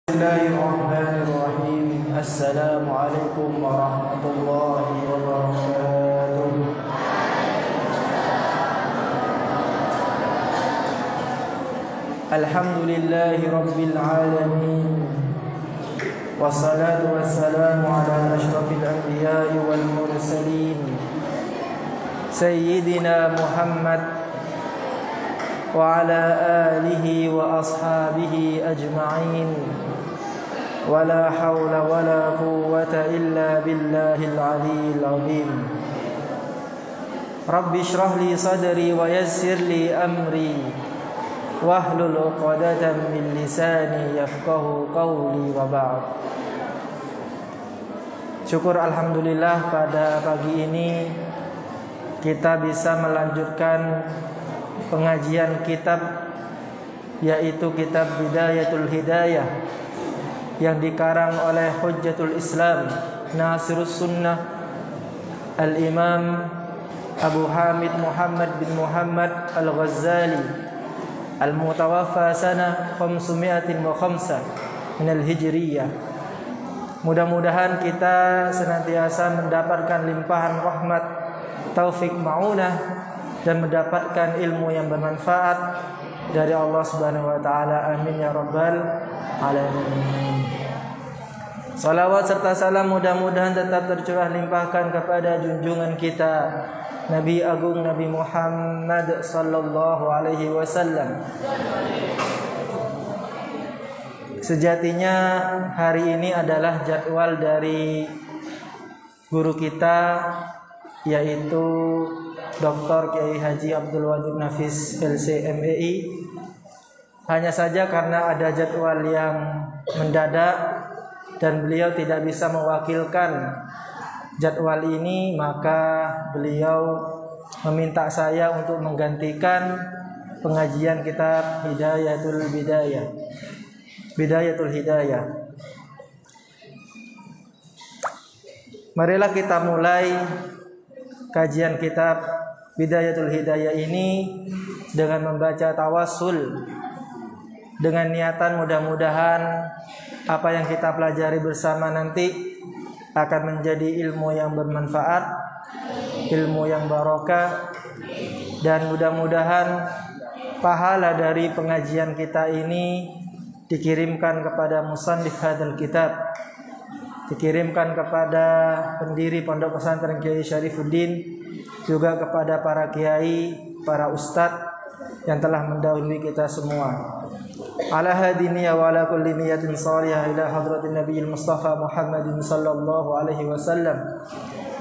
Bismillahirrahmanirrahim. Assalamualaikum warahmatullahi wabarakatuh. Alhamdulillahi rabbil alamin. Wassalatu wassalamu ala asyrafil anbiya'i wal mursalin Sayyidina Muhammad wa ala alihi wa ashabihi ajma'in. Wala hawla wala quwwata illa billahil aliyyil azim. Rabbi shrah li sadri wa yassir li amri wahlul 'uqdatam min lisani yafqahu qawli wa ba'd. Syukur alhamdulillah pada pagi ini kita bisa melanjutkan pengajian kitab, yaitu kitab Bidayatul Hidayah yang dikarang oleh Hujjatul Islam Nasirus Sunnah Al-Imam Abu Hamid Muhammad bin Muhammad Al-Ghazali Al-Mutawaffa sanah 505 min Al-Hijriyah. Mudah-mudahan kita senantiasa mendapatkan limpahan rahmat, taufik ma'unah, dan mendapatkan ilmu yang bermanfaat dari Allah Subhanahu wa taala. Amin ya rabbal alamin. Salawat serta salam mudah-mudahan tetap tercurah limpahkan kepada junjungan kita Nabi Agung Nabi Muhammad sallallahu alaihi wasallam. Sejatinya hari ini adalah jadwal dari guru kita, yaitu Dr. Kiai Haji Abdul Wajid Nafis LC.MEI. Hanya saja karena ada jadwal yang mendadak dan beliau tidak bisa mewakilkan jadwal ini, maka beliau meminta saya untuk menggantikan pengajian kitab Bidayatul Hidayah. Marilah kita mulai kajian kitab Bidayatul Hidayah ini dengan membaca tawassul, dengan niatan mudah-mudahan apa yang kita pelajari bersama nanti akan menjadi ilmu yang bermanfaat, ilmu yang barokah, dan mudah-mudahan pahala dari pengajian kita ini dikirimkan kepada musannif hadzal kitab, dikirimkan kepada pendiri Pondok Pesantren Kiai Syarifuddin, juga kepada para kiai, para ustadz yang telah mendahului kita semua. Ala hadiniya wa ala kulli niyatin salihah ila hadratin nabiyil mustafa Muhammadin sallallahu alaihi wasallam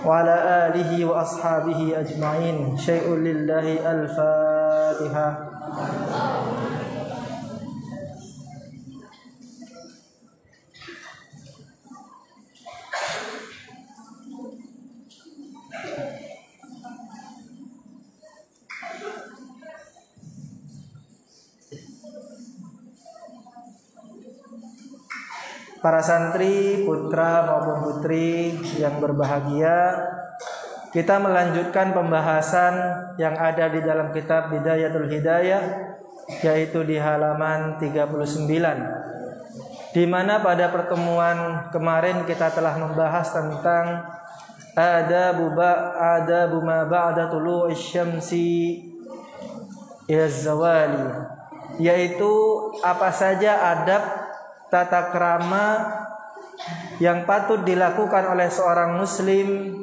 wa ala alihi wa ashabihi ajma'in. Syai'un lillahi al-Fatihah. Para santri, putra maupun putri yang berbahagia, kita melanjutkan pembahasan yang ada di dalam kitab Bidayatul Hidayah, yaitu di halaman 39, di mana pada pertemuan kemarin kita telah membahas tentang adabu ma ba'da tulu'i syamsi ila zawali, yaitu apa saja adab tata krama yang patut dilakukan oleh seorang muslim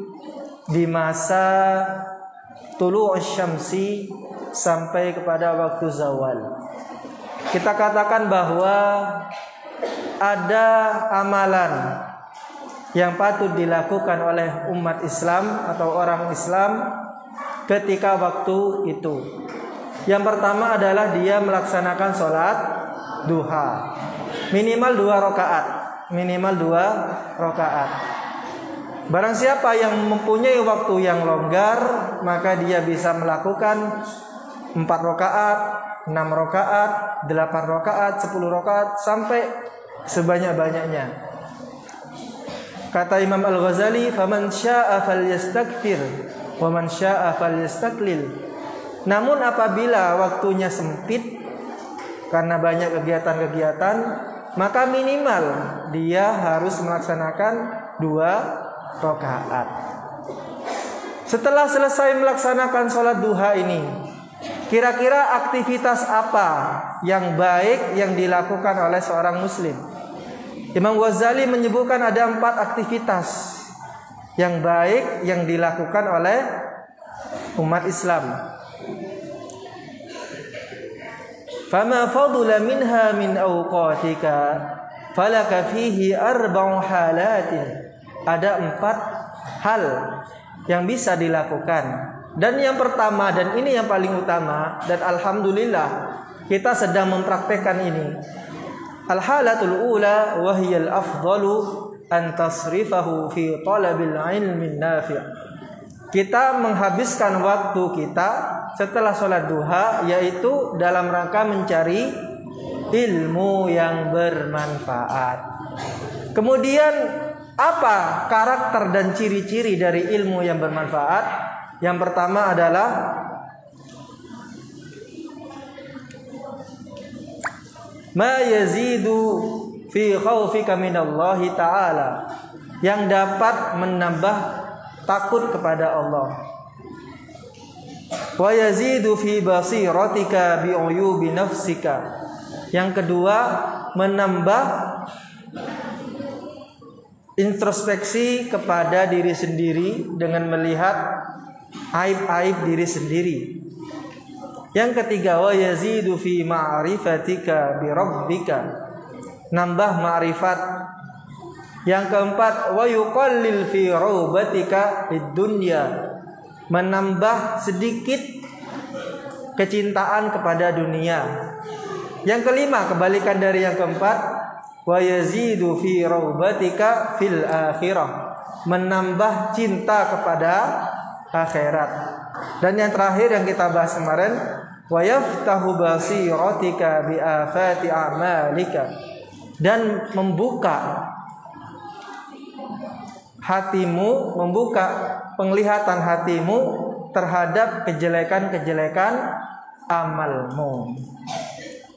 di masa tulu'us syamsi sampai kepada waktu zawal. Kita katakan bahwa ada amalan yang patut dilakukan oleh umat Islam atau orang Islam ketika waktu itu. Yang pertama adalah dia melaksanakan sholat duha, minimal 2 rakaat. Barang siapa yang mempunyai waktu yang longgar, maka dia bisa melakukan 4 rakaat, 6 rakaat, 8 rakaat, 10 rakaat, sampai sebanyak-banyaknya. Kata Imam Al-Ghazali, "Faman syaa'a falyastakthir wa man syaa'a falyastaklil." Namun apabila waktunya sempit karena banyak kegiatan-kegiatan, maka minimal dia harus melaksanakan 2 rakaat. Setelah selesai melaksanakan sholat duha ini, kira-kira aktivitas apa yang baik yang dilakukan oleh seorang muslim? Imam Ghazali menyebutkan ada 4 aktivitas yang baik yang dilakukan oleh umat Islam. Fama fadula minha min awqatika falaka fihi 4 halatin. Ada 4 hal yang bisa dilakukan. Dan yang pertama, dan ini yang paling utama, dan alhamdulillah kita sedang mempraktekkan ini. Al-halatul ula wa hiya al-afdalu an tasrifahu fi talabil ilmin nafi'. Kita menghabiskan waktu kita setelah sholat duha yaitu dalam rangka mencari ilmu yang bermanfaat. Kemudian apa karakter dan ciri-ciri dari ilmu yang bermanfaat? Yang pertama adalah ma yazidu fi khaufika minallahi ta'ala, yang dapat menambah takut kepada Allah. Wa yazidu fi basiratika bi uyubi nafsika. Yang kedua, menambah introspeksi kepada diri sendiri dengan melihat aib-aib diri sendiri. Yang ketiga, wa yazidu fi ma'rifatika bi rabbika, nambah ma'rifat. Yang keempat, wa yuqallil fi rubatika fid dunya, menambah sedikit kecintaan kepada dunia. Yang kelima, kebalikan dari yang keempat, wa yazidu fi rubatika fil akhirah, menambah cinta kepada akhirat. Dan yang terakhir yang kita bahas kemarin, wa yaftahu basiratika bi afati a'malika, dan membuka hatimu, membuka penglihatan hatimu terhadap kejelekan-kejelekan amalmu.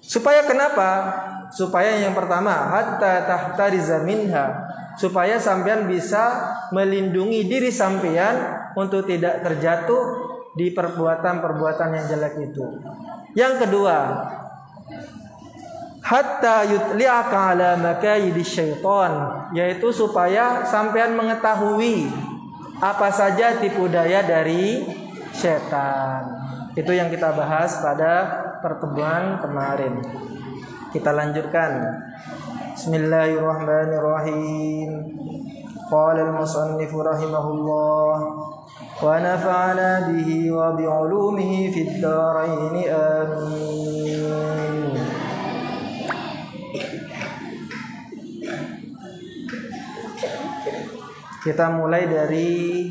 Supaya kenapa? Supaya yang pertama, hatta tahtariza minha, supaya sampean bisa melindungi diri sampean untuk tidak terjatuh di perbuatan-perbuatan yang jelek itu. Yang kedua, hatta yutli'aka ala makayidis syaitan, yaitu supaya sampean mengetahui apa saja tipu daya dari setan. Itu yang kita bahas pada pertemuan kemarin. Kita lanjutkan. Bismillahirrahmanirrahim. Qala al-musannif rahimahullah wa nafa'ana bihi wa bi'ulumihi fid dharain amin. Kita mulai dari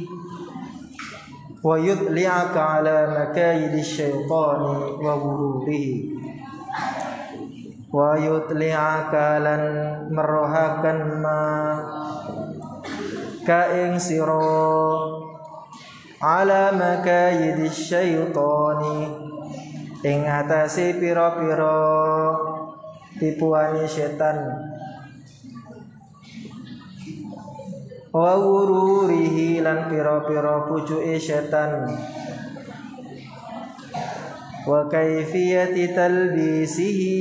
wa yudli'aka ala makayidis syaitani wa ghururihi. Wa yudli'aka lan merohakan ma kaing siro ala makayidis syaitani, ing atase pira-pira tipuane setan. Wa ghururihi lan pira-pira pucuke setan. Wa kaifiyati talbisihi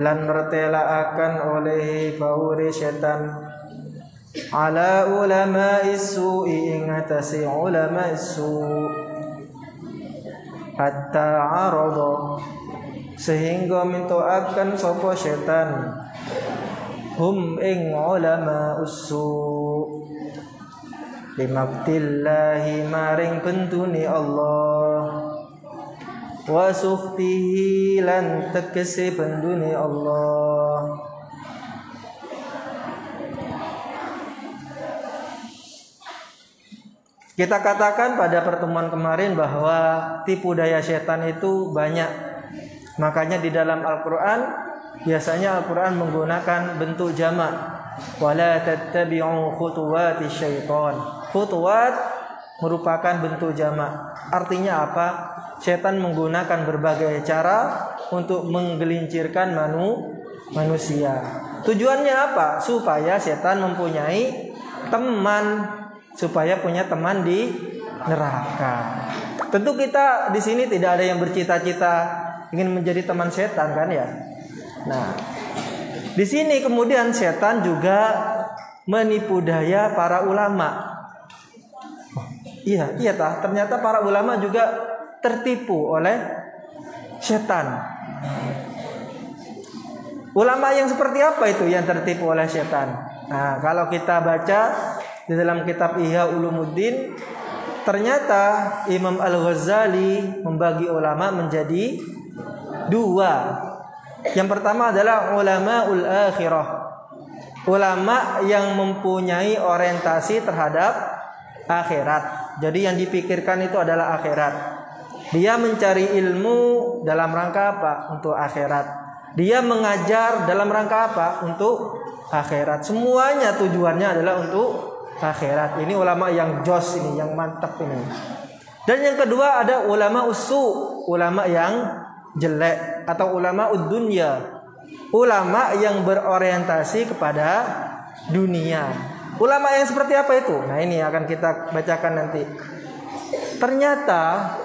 lan mertelaakan oleh baure setan ala ulama isu'i, ing atase ulama isu, hatta arada, sehingga mintoakan sapa setan hum ing ulama usu limaktillahi maring bentuni Allah, wa sukhtihi lan tegese bentuni Allah. Kita katakan pada pertemuan kemarin bahwa tipu daya setan itu banyak. Makanya di dalam Al-Quran biasanya Al-Quran menggunakan bentuk jamak. Wala tattabi'u khutuwatis syaitan. Khutuwat merupakan bentuk jamak. Artinya apa? Setan menggunakan berbagai cara untuk menggelincirkan manusia. Tujuannya apa? Supaya setan mempunyai teman, supaya punya teman di neraka. Tentu kita di sini tidak ada yang bercita-cita ingin menjadi teman setan kan ya. Nah, di sini kemudian setan juga menipu daya para ulama. Iya ternyata para ulama juga tertipu oleh setan. Ulama yang seperti apa itu yang tertipu oleh setan? Nah, kalau kita baca di dalam kitab Ihya Ulumuddin, ternyata Imam Al-Ghazali membagi ulama menjadi dua. Yang pertama adalah ulamaul akhirah, ulama yang mempunyai orientasi terhadap akhirat. Jadi yang dipikirkan itu adalah akhirat. Dia mencari ilmu dalam rangka apa? Untuk akhirat. Dia mengajar dalam rangka apa? Untuk akhirat. Semuanya tujuannya adalah untuk akhirat. Ini ulama yang jos ini, yang mantap ini. Dan yang kedua ada ulama usu, ulama yang jelek atau ulama ud-dunya, ulama yang berorientasi kepada dunia. Ulama yang seperti apa itu? Nah, ini akan kita bacakan nanti. Ternyata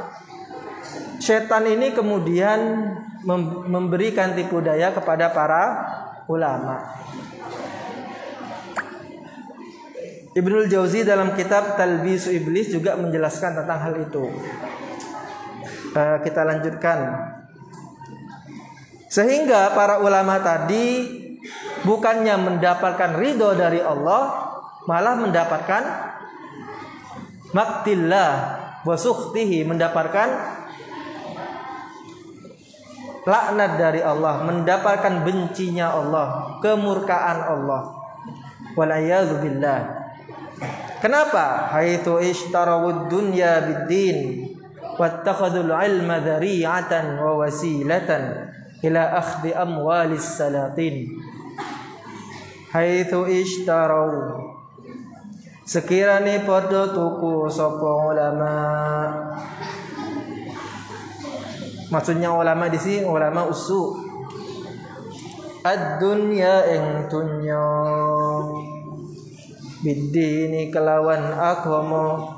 setan ini kemudian memberikan tipu daya kepada para ulama. Ibnul Jauzi dalam kitab Talbisu Iblis juga menjelaskan tentang hal itu. Kita lanjutkan. Sehingga para ulama tadi bukannya mendapatkan ridho dari Allah, malah mendapatkan maktillah wa sukhtihi, mendapatkan laknat dari Allah, mendapatkan bencinya Allah, kemurkaan Allah. Walayadzu billah. Kenapa? Haitsu ishtarawud dunya bid-din wattakhadul ilma dzari'atan wa wasilatan ila akhdhi amwalis salatin. Haitsu ishtaraw, sekiranya padha tuku sapa ulama. Maksudnya ulama di sini ulama usu. Ad-dunya ing dunya bidini kelawan agama.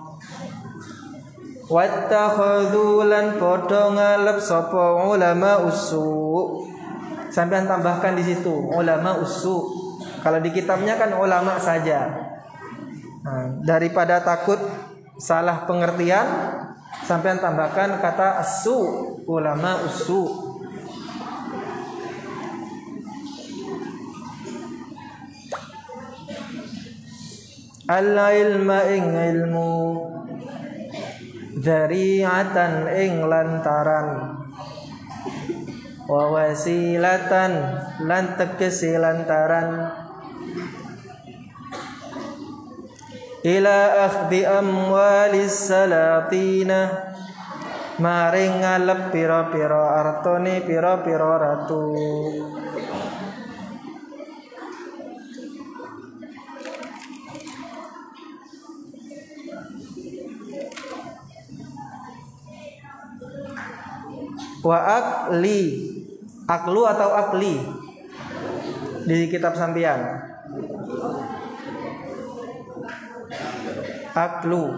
Wattakhadulan padha ngalep sapa ulama usu. Sampean tambahkan di situ ulama usu. Kalau di kitabnya kan ulama saja. Nah, daripada takut salah pengertian, sampean tambahkan kata asu, ulama usu. Al-ilma ing ilmu, dzari'atan ing lantaran, wa wasilatan lan tegese lantaran, ila akhdi amwalis salatina, maring ngalep pira-pira artone pira-pira ratu. Wa akli, aklu atau akli di kitab sampean? Aklu.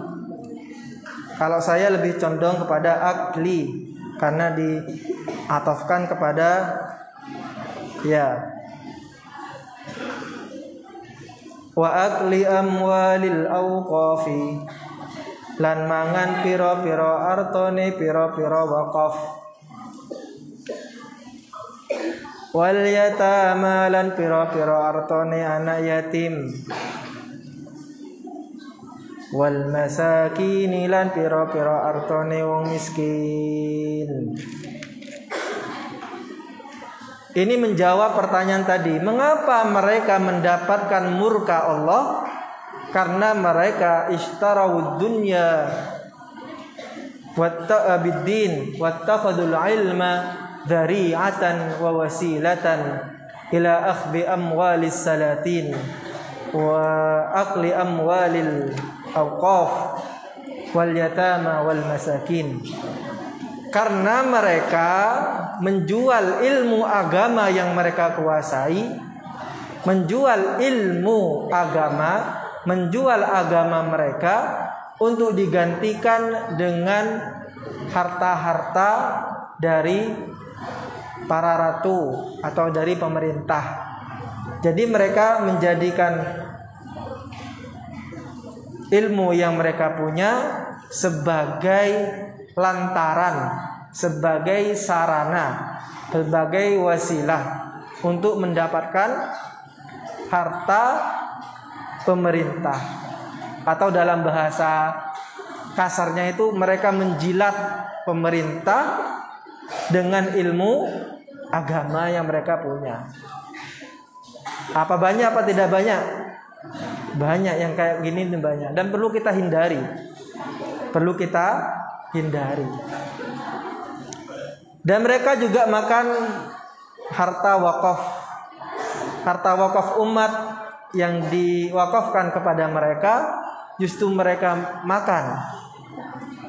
Kalau saya lebih condong kepada akli karena diatofkan kepada ya. Wa akli amwalil awqafi, lan mangan pira-pira artone pira-pira waqaf. Wal yatama lan pira-pira artone anak yatim. Wal masakin lan pira-pira artone wong miskin. Ini menjawab pertanyaan tadi, mengapa mereka mendapatkan murka Allah? Karena mereka ishtarawud dunya watta'abiddin wattakhadul ilma dzari'atan wa wasilatan ila akhdi amwalis salatin wa akli amwalil awqaf wal yatama wal masakin. Karena mereka menjual ilmu agama yang mereka kuasai, menjual ilmu agama, menjual agama mereka untuk digantikan dengan harta-harta dari para ratu atau dari pemerintah. Jadi mereka menjadikan ilmu yang mereka punya sebagai lantaran, sebagai sarana, sebagai wasilah untuk mendapatkan harta pemerintah. Atau dalam bahasa kasarnya itu mereka menjilat pemerintah dengan ilmu agama yang mereka punya. Apa banyak apa tidak banyak? Banyak, yang kayak gini itu banyak, dan perlu kita hindari. Perlu kita hindari. Dan mereka juga makan harta wakaf. Harta wakaf umat yang diwakafkan kepada mereka, justru mereka makan.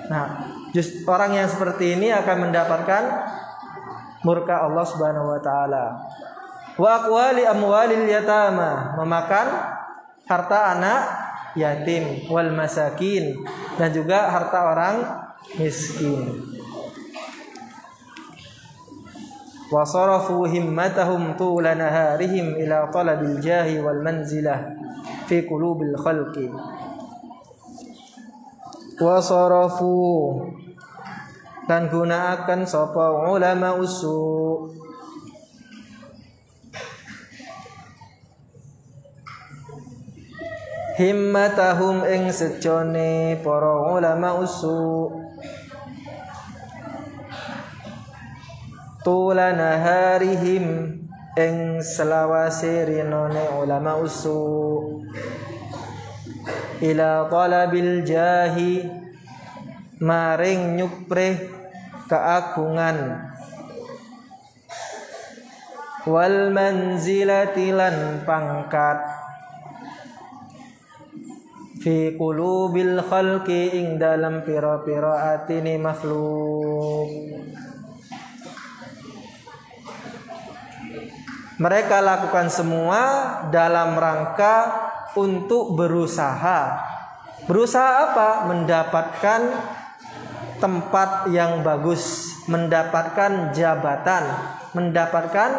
Nah, orang yang seperti ini akan mendapatkan murka Allah Subhanahu wa taala. Wa aqwali amwalil yatama, memakan harta anak yatim, wal masakin, dan juga harta orang miskin. Wa sarafu himmatahum tula naharihim ila talabil jahi wal manzilah fi qulubil khalqi. Wa sarafu, dan gunakan sapa ulama usul himmatahum ing sejone para ulama usul tulana harihim ing selawase rinone ulama usul ila talabil jahi maring nyuprih keagungan wal manzilati lan pangkat fi qulubil khalqi ing dalam pira-pira atine makhluk. Mereka lakukan semua dalam rangka untuk berusaha. Berusaha apa? Mendapatkan tempat yang bagus, mendapatkan jabatan, mendapatkan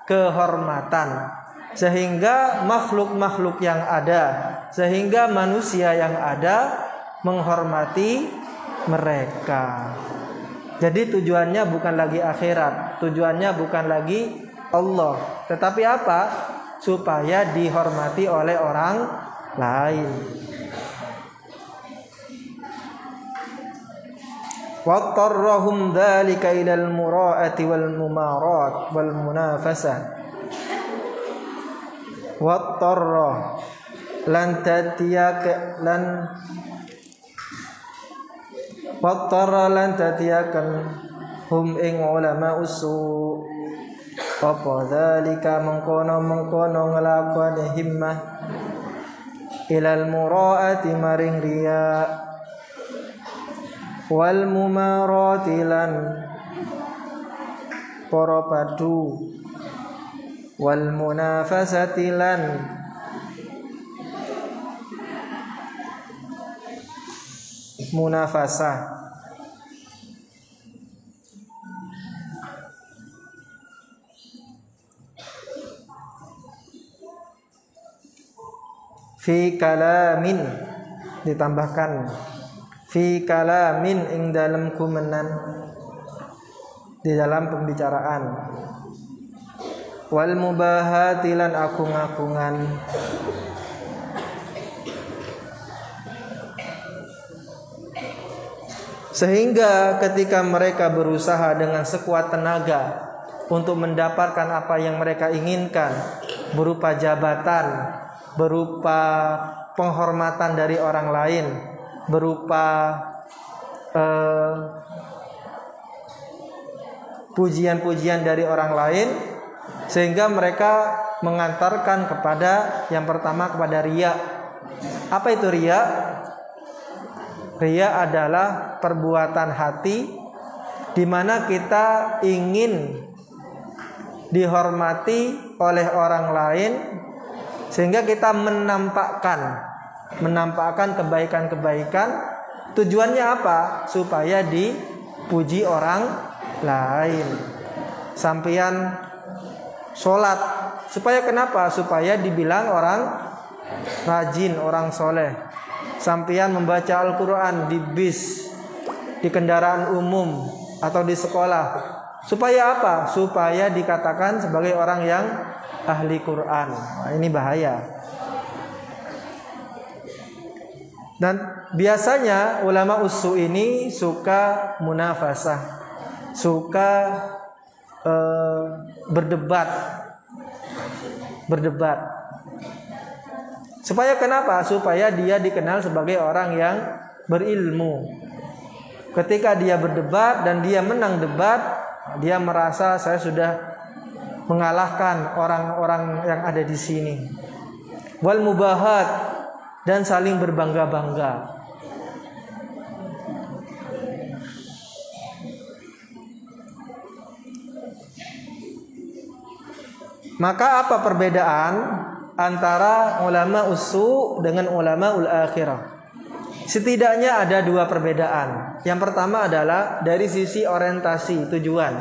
kehormatan, sehingga makhluk-makhluk yang ada, sehingga manusia yang ada menghormati mereka. Jadi tujuannya bukan lagi akhirat, tujuannya bukan lagi Allah, tetapi apa? Supaya dihormati oleh orang lain. Wattarrahum dzalika ilal mura'ati wal mumarat wal munafasah. Wattarra lan tatiyak lan wattarra lan tatiyakan hum ing ulama usul apa dzalika mengkono nglakoni himmah ilal mura'ati maring riya wal mumarati lan para padu wal munafasati lan munafasah. Fi kalamin, ditambahkan fi kalamin ing dalam kumenan, di dalam pembicaraan, wal mubahati lan agung-agungan, sehingga ketika mereka berusaha dengan sekuat tenaga untuk mendapatkan apa yang mereka inginkan, berupa jabatan, berupa penghormatan dari orang lain, berupa pujian-pujian dari orang lain, sehingga mereka mengantarkan kepada yang pertama, kepada riya. Apa itu riya? Riya adalah perbuatan hati di mana kita ingin dihormati oleh orang lain, sehingga kita menampakkan kebaikan-kebaikan. Tujuannya apa? Supaya dipuji orang lain. Sampeyan sholat, supaya kenapa? Supaya dibilang orang rajin, orang soleh. Sampeyan membaca Al-Quran di bis, di kendaraan umum, atau di sekolah, supaya apa? Supaya dikatakan sebagai orang yang ahli Quran. Nah, ini bahaya. Dan biasanya ulama usu ini suka munafasah, suka berdebat. Supaya kenapa? Supaya dia dikenal sebagai orang yang berilmu. Ketika dia berdebat dan dia menang debat, dia merasa saya sudah mengalahkan orang-orang yang ada di sini. Wal mubahat, dan saling berbangga-bangga. Maka apa perbedaan antara ulama usu dengan ulama ul akhirah? Setidaknya ada dua perbedaan. Yang pertama adalah dari sisi orientasi, tujuan.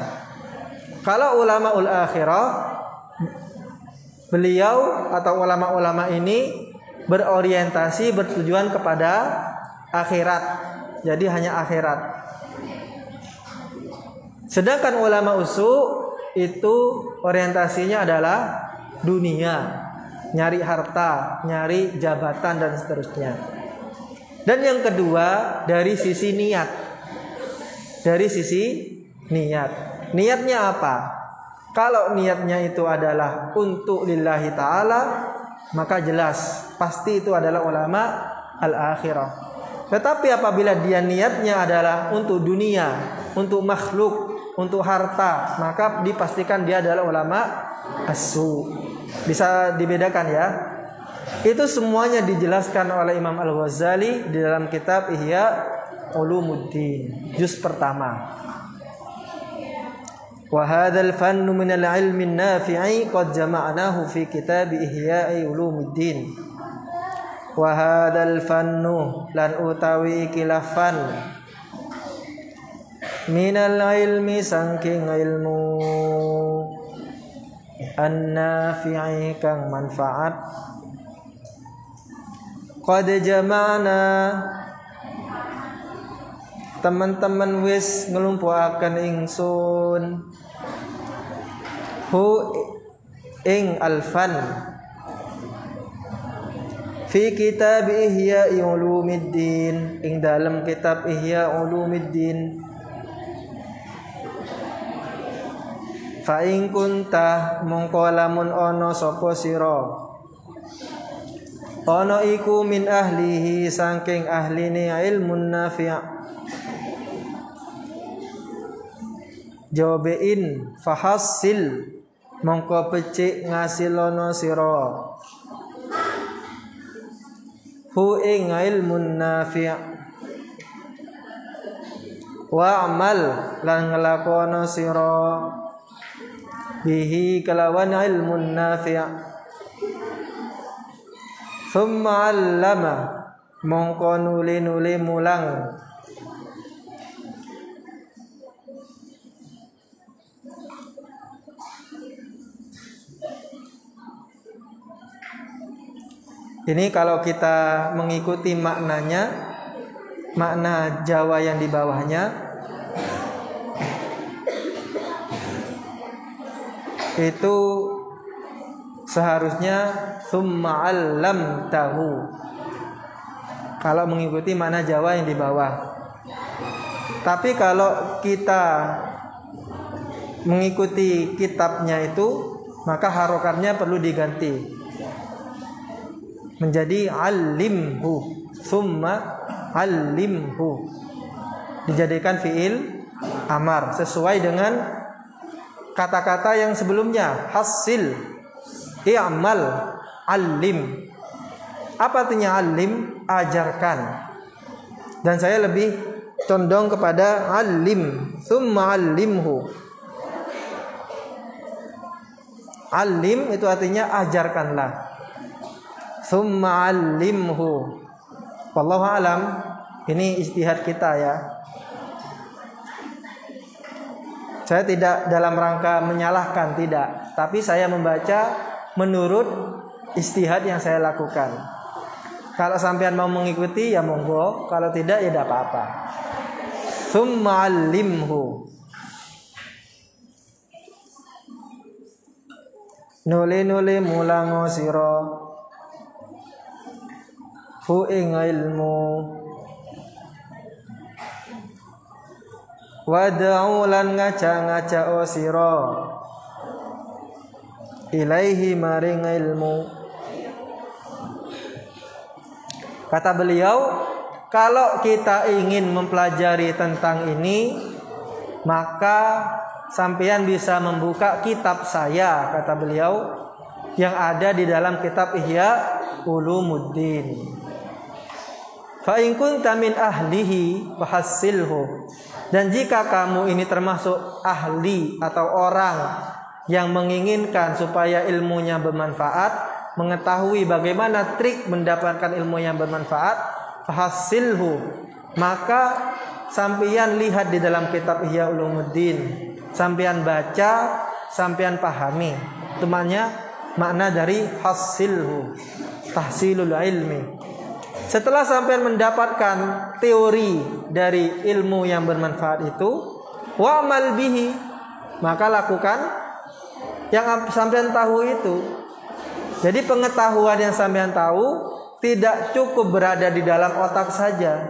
Kalau ulama ul akhirah, beliau atau ulama-ulama ini berorientasi, bertujuan kepada akhirat. Jadi hanya akhirat. Sedangkan ulama usu itu orientasinya adalah dunia, nyari harta, nyari jabatan, dan seterusnya. Dan yang kedua dari sisi niat. Dari sisi niat. Niatnya apa? Kalau niatnya itu adalah untuk lillahi ta'ala, maka jelas pasti itu adalah ulama al-akhirah. Tetapi apabila dia niatnya adalah untuk dunia, untuk makhluk, untuk harta, maka dipastikan dia adalah ulama as-su. Bisa dibedakan ya. Itu semuanya dijelaskan oleh Imam Al-Ghazali di dalam kitab Ihya Ulumuddin, juz pertama. Wa hadzal fannu min al-'ilmi an-nafi'i qad jama'nahu fi kitab Ihya Ulumuddin. Wa hadzal fannu lan utawi kilafan minal ilmi sangking ilmu an-nafi'i kang manfaat qad jama'na teman-teman wis ngelumpuhaken ingsun hu ing alfan fi kitab Ihya Ulumuddin, ing dalam kitab Ihya Ulumuddin. Fa in kunta mongko lamun ana sapa sira ana iku min ahlihi saking ahline ilmun nafi'. Jawabein fahassil mongko becik ngasilono sira hu ing ilmun nafi'. Wa amal lan nglakono sira bihi kalawan ilmun nafi'. Thumma 'allama mongko nuli-nuli mulang ini. Kalau kita mengikuti maknanya, makna Jawa yang di bawahnya, itu seharusnya summa 'allamtahu. Kalau mengikuti makna Jawa yang di bawah. Tapi kalau kita mengikuti kitabnya itu, maka harokatnya perlu diganti menjadi 'allimhu, summa 'allimhu, dijadikan fiil amar sesuai dengan kata-kata yang sebelumnya, hasil, i'mal, 'allim. Apa artinya 'allim? Ajarkan. Dan saya lebih condong kepada alim, tsumma allimhu. Alim itu artinya ajarkanlah. Tsumma allimhu. Wallahu alam. Ini ijtihad kita ya. Saya tidak dalam rangka menyalahkan, tidak. Tapi saya membaca menurut ijtihad yang saya lakukan. Kalau sampean mau mengikuti ya monggo, kalau tidak ya tidak apa-apa. Tsumma 'allimhu. Nuli-nuli mulango sira hu ing ilmu wad'u lan ngaca-ngaca sira ilaihi maring ilmu. Kata beliau, kalau kita ingin mempelajari tentang ini, maka sampean bisa membuka kitab saya, kata beliau, yang ada di dalam kitab Ihya Ulumuddin. Fa in kunta min ahlihi fahassilhu. Dan jika kamu ini termasuk ahli atau orang yang menginginkan supaya ilmunya bermanfaat, mengetahui bagaimana trik mendapatkan ilmu yang bermanfaat, fahassilhu, maka sampean lihat di dalam kitab Ihya Ulumuddin, sampean baca, sampean pahami. Itu makna dari hasilhu, tahsilul ilmi. Setelah sampean mendapatkan teori dari ilmu yang bermanfaat itu, wa'mal bihi, maka lakukan yang sampean tahu itu. Jadi pengetahuan yang sampean tahu tidak cukup berada di dalam otak saja,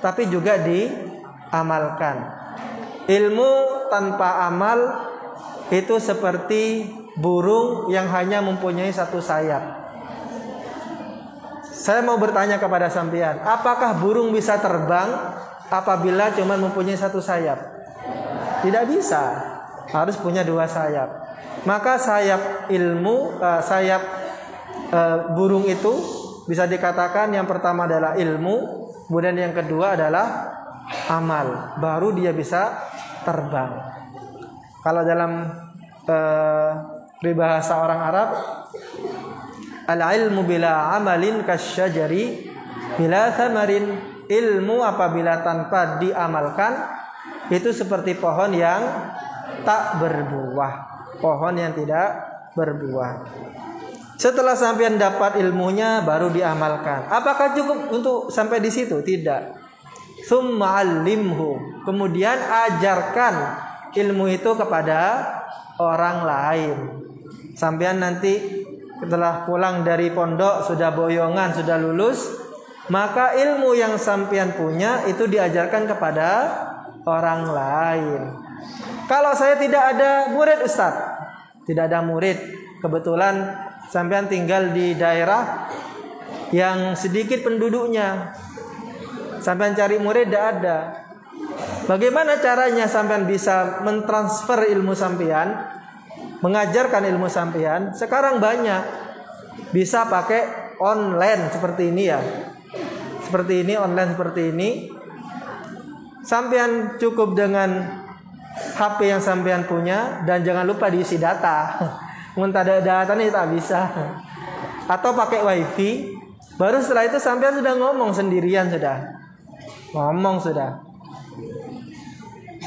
tapi juga diamalkan. Ilmu tanpa amal itu seperti burung yang hanya mempunyai satu sayap. Saya mau bertanya kepada sampean, apakah burung bisa terbang apabila cuma mempunyai satu sayap? Tidak bisa, harus punya dua sayap. Maka sayap ilmu, burung itu bisa dikatakan yang pertama adalah ilmu, kemudian yang kedua adalah amal, baru dia bisa terbang. Kalau dalam peribahasa orang Arab, al-ilmu bila amalin kasyajari bila thamarin. Ilmu apabila tanpa diamalkan itu seperti pohon yang tak berbuah, pohon yang tidak berbuah. Setelah sampean dapat ilmunya baru diamalkan. Apakah cukup untuk sampai di situ? Tidak. Tsumma 'allimhu. Kemudian ajarkan ilmu itu kepada orang lain. Sampean nanti setelah pulang dari pondok, sudah boyongan, sudah lulus, maka ilmu yang sampean punya itu diajarkan kepada orang lain. Kalau saya tidak ada murid Ustaz, tidak ada murid, kebetulan sampean tinggal di daerah yang sedikit penduduknya, sampean cari murid tidak ada. Bagaimana caranya sampean bisa mentransfer ilmu sampean, mengajarkan ilmu sampean? Sekarang banyak, bisa pakai online seperti ini ya, seperti ini, online seperti ini. Sampean cukup dengan HP yang sampean punya dan jangan lupa diisi data. Muntah ada data nih tak bisa. Atau pakai wifi. Baru setelah itu sampean sudah ngomong sendirian, sudah ngomong sudah.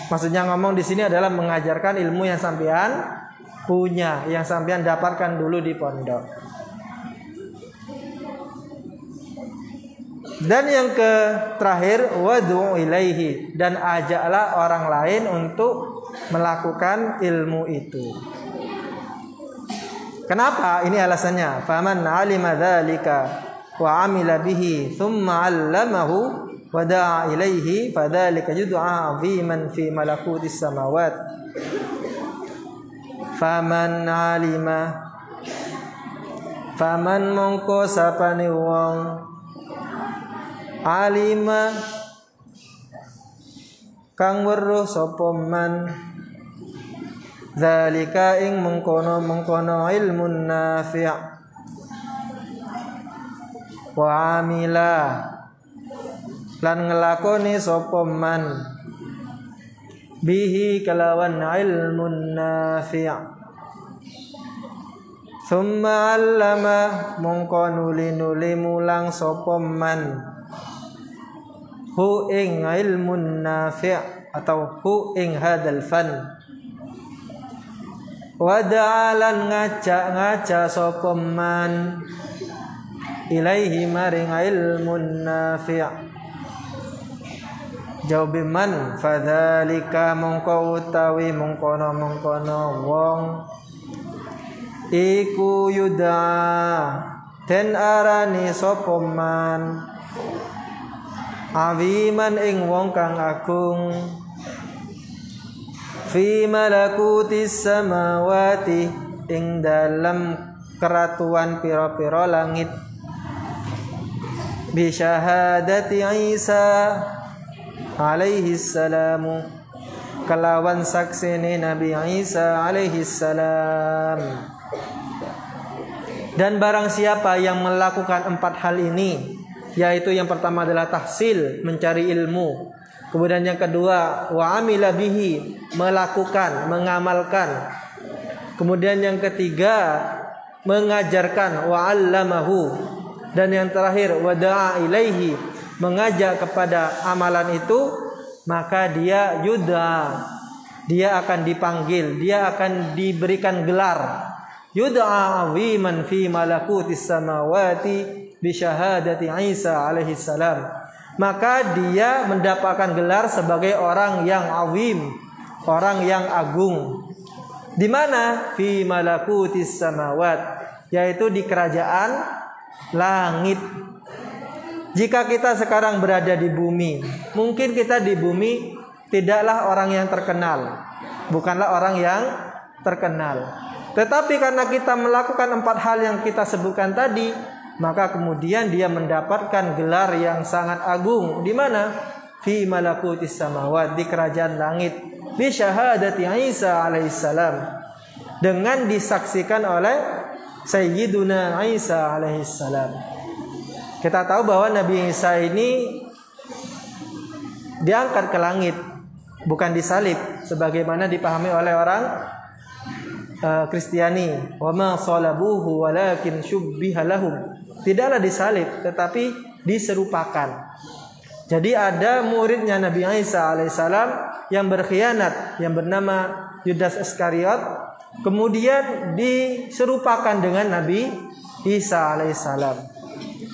Maksudnya ngomong di sini adalah mengajarkan ilmu yang sampean punya, yang sampean dapatkan dulu di pondok. Dan yang terakhir, wad'u ilaihi, dan ajaklah orang lain untuk melakukan ilmu itu. Kenapa? Ini alasannya. Faman 'alima dzalika wa 'amila bihi tsumma 'allamahu wa da'a ilaihi fadzalika juz'un 'aziman fi malakutis samawat. Faman 'alima, faman mongko sapane wong, alima kang weruh sapa man, zalika ing mengkono ilmun nafi', wa amila lan ngelakoni sapa man bihi kelawan ilmun nafi'. Summa 'allama mongko nuli mulang sapa man hu ing ilmun nafi' atau hu ing hadzal fan. Wada'alan ngaca sapa man ilaihi maring ilmun nafi'. Jawab man fadzalika mongko utawi mongkono wong iku yudha den arani sapa man aziman ing wong kang agung fi malakutis samawati ing dalam keratuan pira-pira langit bi syahadati Isa alaihi salamu kelawan saksine Nabi Isa alaihi salam. Dan barang siapa yang melakukan 4 hal ini, yaitu yang pertama adalah tahsil, mencari ilmu. Kemudian yang kedua, wa amila bihi, melakukan, mengamalkan. Kemudian yang ketiga, mengajarkan, wa 'allamahu. Dan yang terakhir, wa da'a ilaihi, mengajak kepada amalan itu, maka dia yud'a. Dia akan dipanggil, dia akan diberikan gelar. Yud'a 'aziman fi malakutis samawati bi syahadati Isa alaihi salam. Maka dia mendapatkan gelar sebagai orang yang azim, orang yang agung. Di mana? Fi malakutis samawat, yaitu di kerajaan langit. Jika kita sekarang berada di bumi, mungkin kita di bumi tidaklah orang yang terkenal, bukanlah orang yang terkenal. Tetapi karena kita melakukan 4 hal yang kita sebutkan tadi, maka kemudian dia mendapatkan gelar yang sangat agung. Di mana? Fi malakutis samawat, di kerajaan langit. Bi syahadati Isa alaihissalam, dengan disaksikan oleh Sayyiduna Isa alaihissalam. Kita tahu bahwa Nabi Isa ini diangkat ke langit, bukan disalib sebagaimana dipahami oleh orang Kristiani. Wa ma salabuhu walakin syubbiha lahum. Tidaklah disalib, tetapi diserupakan. Jadi ada muridnya Nabi Isa alaihissalam yang berkhianat, yang bernama Yudas Iskariot, kemudian diserupakan dengan Nabi Isa alaihissalam.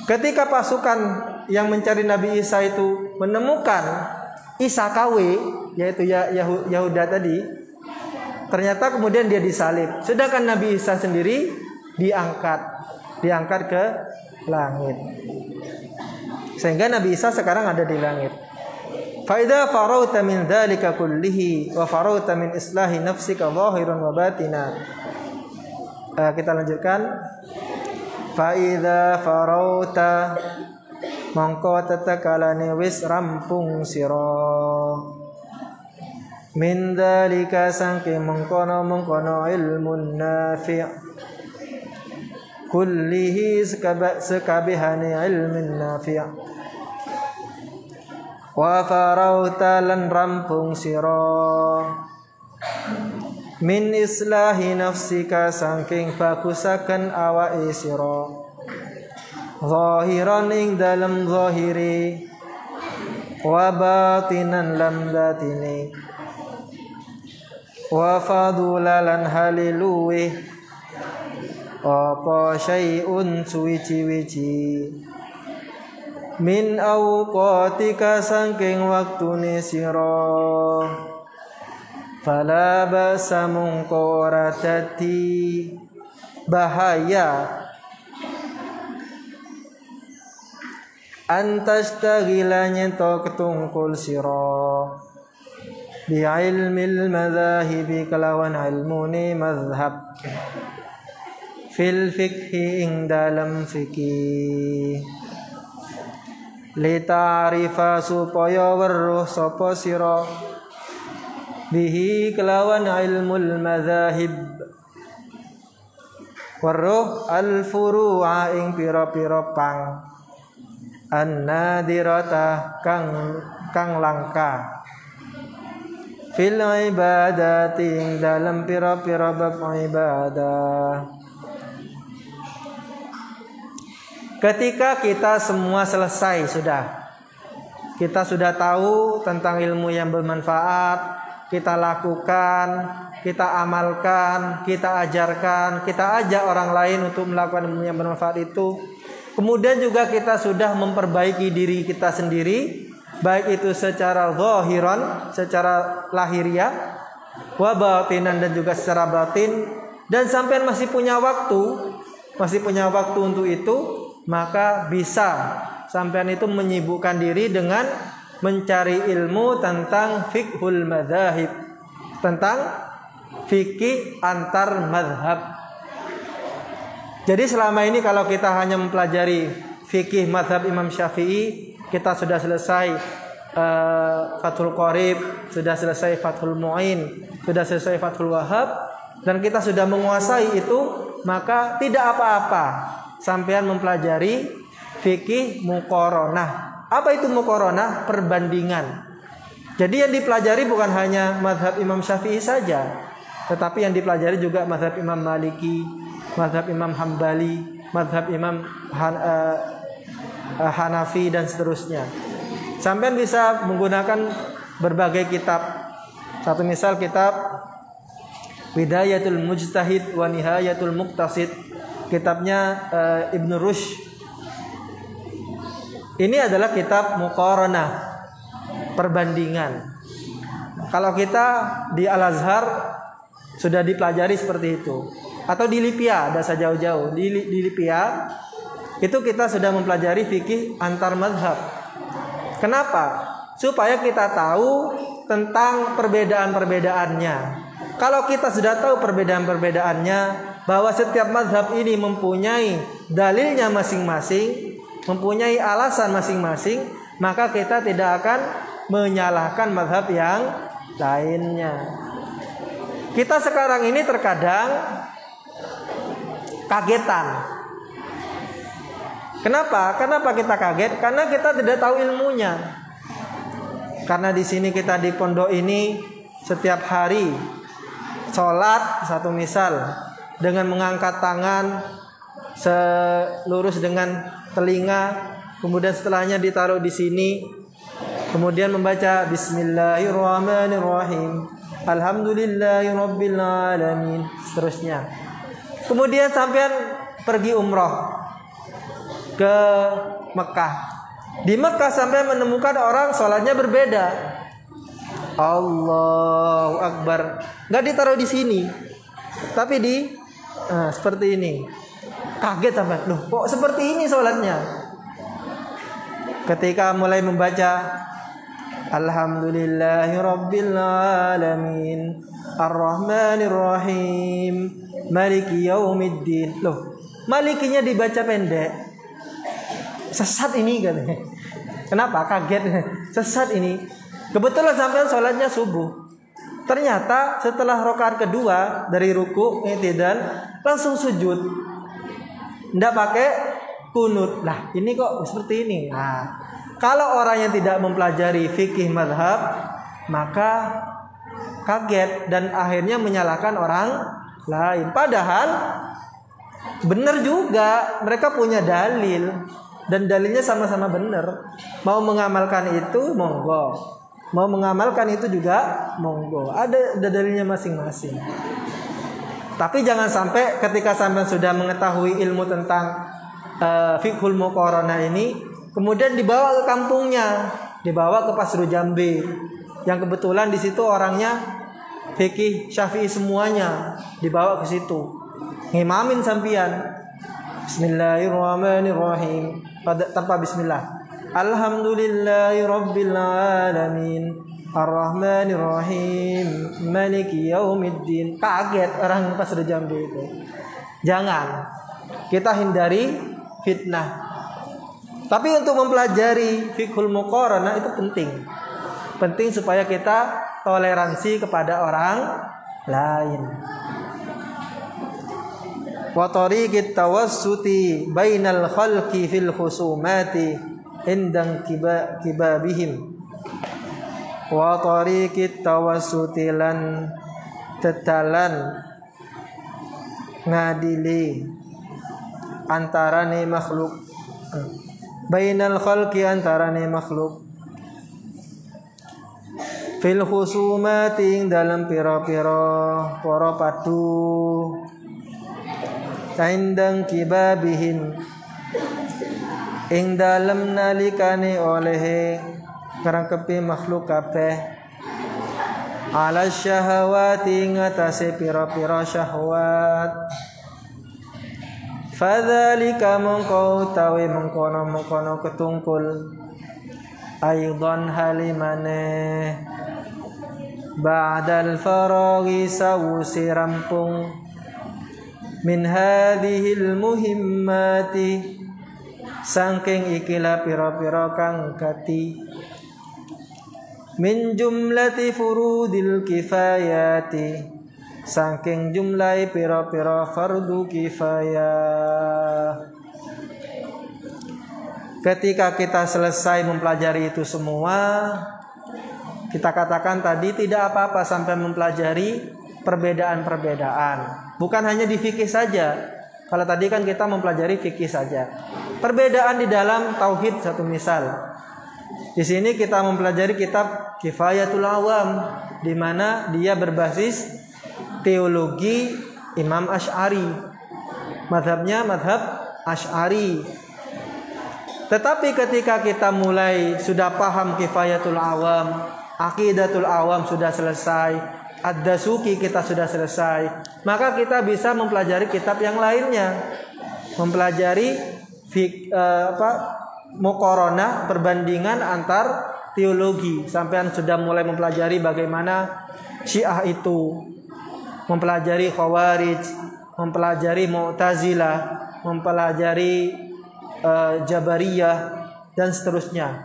Ketika pasukan yang mencari Nabi Isa itu menemukan Isa KW, yaitu Yahuda tadi, ternyata kemudian dia disalib. Sedangkan Nabi Isa sendiri diangkat ke langit. Sehingga Nabi Isa sekarang ada di langit. Fa idza farauta min dzalika kullihi wa farauta min islahi nafsika zahiran wa batina. Kita lanjutkan. Fa idza farauta mongko tetekalane wis rampung sira min dzalika sangke mongkono ilmun nafi' kullihi sekabehane ilmin nafi' wa farauta lan rampung sira min islahi nafsika saking bagusaken awake sira zahiran ing dalam zahiri wa batinan lam batini wa fadulalan haliluwe apa syai'un suwici-wici min awqatika saking waktune sira fala basa mungko ora dadi bahaya antas taghila nyentok ketungkul sira bi ilmil madzahibi kelawan ilmune mazhab fil fikhi ing dalam fikih li ta'rifa supaya weruh sapa sira bihi kelawan ilmul madzahib weruh al furu'a ing pira-pira pang an-nadirata kang langka fil ibadati dalam pira-pira bab ibadah. Ketika kita semua selesai kita sudah tahu tentang ilmu yang bermanfaat, kita lakukan, kita amalkan, kita ajarkan, kita ajak orang lain untuk melakukan ilmu yang bermanfaat itu. Kemudian juga kita sudah memperbaiki diri kita sendiri, baik itu secara zahiran, secara lahiriah, wa batinan, dan juga secara batin. Dan sampai masih punya waktu untuk itu, maka bisa sampean itu menyibukkan diri dengan mencari ilmu tentang fiqhul madzhab, tentang fikih antar madhab. Jadi selama ini kalau kita hanya mempelajari fikih madhab Imam Syafi'i, kita sudah selesai Fathul Qorib, sudah selesai Fathul Mu'in, sudah selesai Fathul Wahhab, dan kita sudah menguasai itu, maka tidak apa-apa sampean mempelajari fikih muqaranah. Apa itu muqaranah? Perbandingan. Jadi yang dipelajari bukan hanya madhab Imam Syafi'i saja, tetapi yang dipelajari juga madhab Imam Maliki, madhab Imam Hambali, madhab Imam Hanafi, dan seterusnya. Sampean bisa menggunakan berbagai kitab. Satu misal kitab Bidayatul Mujtahid wa Nihayatul Muqtasid, kitabnya Ibnu Rushd. Ini adalah kitab muqaranah, perbandingan. Kalau kita di Al-Azhar sudah dipelajari seperti itu, atau di Lipia, ada jauh-jauh di Lipia itu kita sudah mempelajari fikih antar mazhab. Kenapa? Supaya kita tahu tentang perbedaan-perbedaannya. Kalau kita sudah tahu perbedaan-perbedaannya, bahwa setiap mazhab ini mempunyai dalilnya masing-masing, mempunyai alasan masing-masing, maka kita tidak akan menyalahkan mazhab yang lainnya. Kita sekarang ini terkadang kagetan. Kenapa kita kaget? Karena kita tidak tahu ilmunya. Karena di sini kita di pondok ini setiap hari sholat, satu misal, dengan mengangkat tangan selurus dengan telinga, kemudian setelahnya ditaruh di sini, kemudian membaca Bismillahirrahmanirrahim, Alhamdulillahirabbil alamin, seterusnya. Kemudian sampean pergi umroh ke Mekah. Di Mekah sampai menemukan orang sholatnya berbeda. Allahu Akbar. Gak ditaruh di sini, tapi seperti ini. Kaget sampai, loh kok seperti ini sholatnya? Ketika mulai membaca Alhamdulillahirabbil alamin, Ar-Rahmanir-Rahim, Maliki Yaumiddin. Loh, Malikinya dibaca pendek. Sesat ini katanya. Kenapa? Kaget. Sesat ini. Kebetulan sampai sholatnya subuh. Ternyata setelah rakaat kedua dari ruku, i'tidal, langsung sujud. Tidak pakai kunut. Nah, ini kok seperti ini. Nah, kalau orang yang tidak mempelajari fikih madhab, maka kaget dan akhirnya menyalahkan orang lain. Padahal benar juga, mereka punya dalil dan dalilnya sama-sama benar. Mau mengamalkan itu monggo, mau mengamalkan itu juga monggo. Ada dalilnya masing-masing. Tapi jangan sampai ketika sampai sudah mengetahui ilmu tentang fiqhul muqaranah ini, kemudian dibawa ke kampungnya, dibawa ke Pasru Jambe, yang kebetulan di situ orangnya fikih Syafi'i semuanya, dibawa ke situ, ngimamin sampian Bismillahirrahmanirrahim tanpa bismillah. Alhamdulillahirabbil alamin, Ar-Rahmanir-Rahim, Maliki Yaumiddin. Kaget orang pas sudah Jambi itu. Jangan. Kita hindari fitnah. Tapi untuk mempelajari fiqhul muqaranah itu penting. Penting supaya kita toleransi kepada orang lain. Wa tariqit tawassuti bainal khalqi fil khusumati indang kibabihim wa tariqit tawassutilan tetalan ngadili antarane makhluk bainal khalqi antarane makhluk fil khusumati ing dalam pira-pira para padu indang kibabihim ing dalam nalikane oleh ngrangkepi makhluk kabeh ala syahawati ngatasi pira-pira syahwat fadzalika mongko tawi mengkono ketungkul aidan halimane ba'dal faraghi sawusi rampung min hadhil muhimmati saking ikilah pira-pira kang kati min jumlati furudil kifayati saking jumlah pira-pira fardu kifayah. Ketika kita selesai mempelajari itu semua, kita katakan tadi tidak apa-apa sampai mempelajari perbedaan-perbedaan. Bukan hanya di fikih saja. Kalau tadi kan kita mempelajari fikih saja. Perbedaan di dalam tauhid satu misal. Di sini kita mempelajari kitab Kifayatul Awam, di mana dia berbasis teologi Imam Asy'ari. Madhabnya madhab Asy'ari. Tetapi ketika kita mulai sudah paham Kifayatul Awam, Aqidatul Awam sudah selesai, Ad-Dasuki kita sudah selesai, maka kita bisa mempelajari kitab yang lainnya, mempelajari muqaranah, perbandingan antar teologi. Sampai sudah mulai mempelajari bagaimana Syiah itu, mempelajari Khawarij, mempelajari Mu'tazilah, mempelajari Jabariyah dan seterusnya.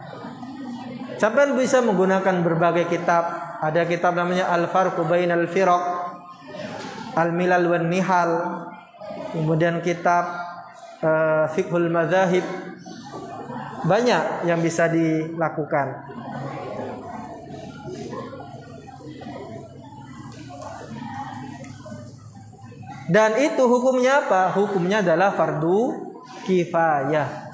Sampai bisa menggunakan berbagai kitab. Ada kitab namanya Al-Farqu Bainal Firaq, Al-Milal wan Nihal. Kemudian kitab Fiqhul Madzahib. Banyak yang bisa dilakukan. Dan itu hukumnya apa? Hukumnya adalah fardu kifayah.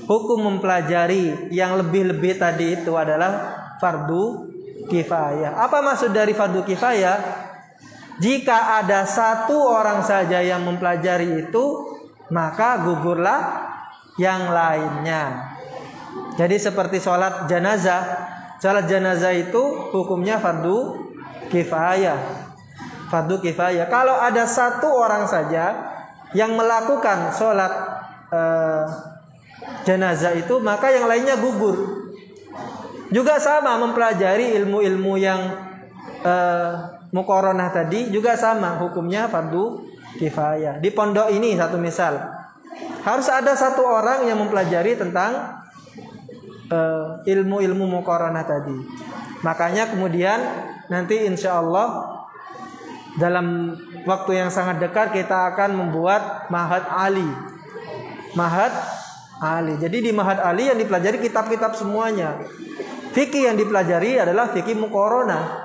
Hukum mempelajari yang lebih-lebih tadi itu adalah fardu kifayah. Apa maksud dari fardu kifayah? Jika ada satu orang saja yang mempelajari itu, maka gugurlah yang lainnya. Jadi seperti sholat jenazah. Sholat jenazah itu hukumnya fardu kifayah. Fardu kifayah. Kalau ada satu orang saja yang melakukan sholat jenazah itu, maka yang lainnya gugur. Juga sama mempelajari ilmu-ilmu yang muqaranah tadi juga sama, hukumnya fardu kifayah. Di pondok ini satu misal, harus ada satu orang yang mempelajari tentang ilmu-ilmu muqaranah tadi. Makanya kemudian nanti insya Allah dalam waktu yang sangat dekat kita akan membuat Ma'had Ali. Ma'had Ali. Jadi di Ma'had Ali yang dipelajari kitab-kitab semuanya. Fikih yang dipelajari adalah fikih muqaranah.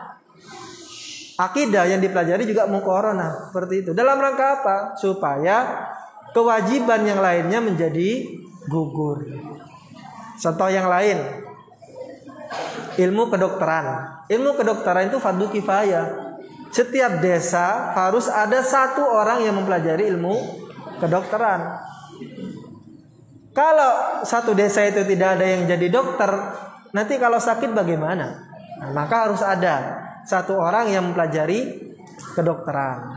Akidah yang dipelajari juga muqaranah. Seperti itu. Dalam rangka apa? Supaya kewajiban yang lainnya menjadi gugur. Contoh yang lain, ilmu kedokteran. Ilmu kedokteran itu fardu kifayah. Setiap desa harus ada satu orang yang mempelajari ilmu kedokteran. Kalau satu desa itu tidak ada yang jadi dokter, nanti kalau sakit bagaimana? Nah, maka harus ada satu orang yang mempelajari kedokteran.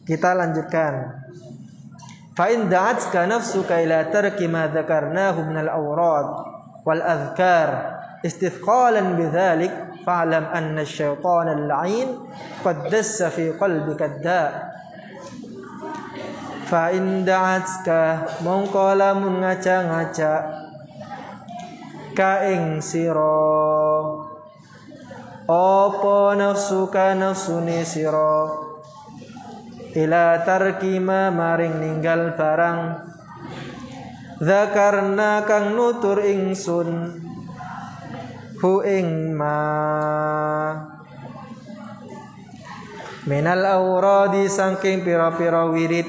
Kita lanjutkan. Fa in da'atka nafsuka ila tarki ma dzakarnahu min al-awrad wal adhkar istithqalan bidzalik fa'lam anna asy-syaitana al-la'in qad dassa fi qalbika ad-da'. Fa in da'atka mongko lamun ngaca-ngaca ka ing sira apa nafsuka nafsune sira ila tarki ma maring ninggal barang Zakarna kang nutur ingsun hu ing ma minal awradi saking pira-pira wirid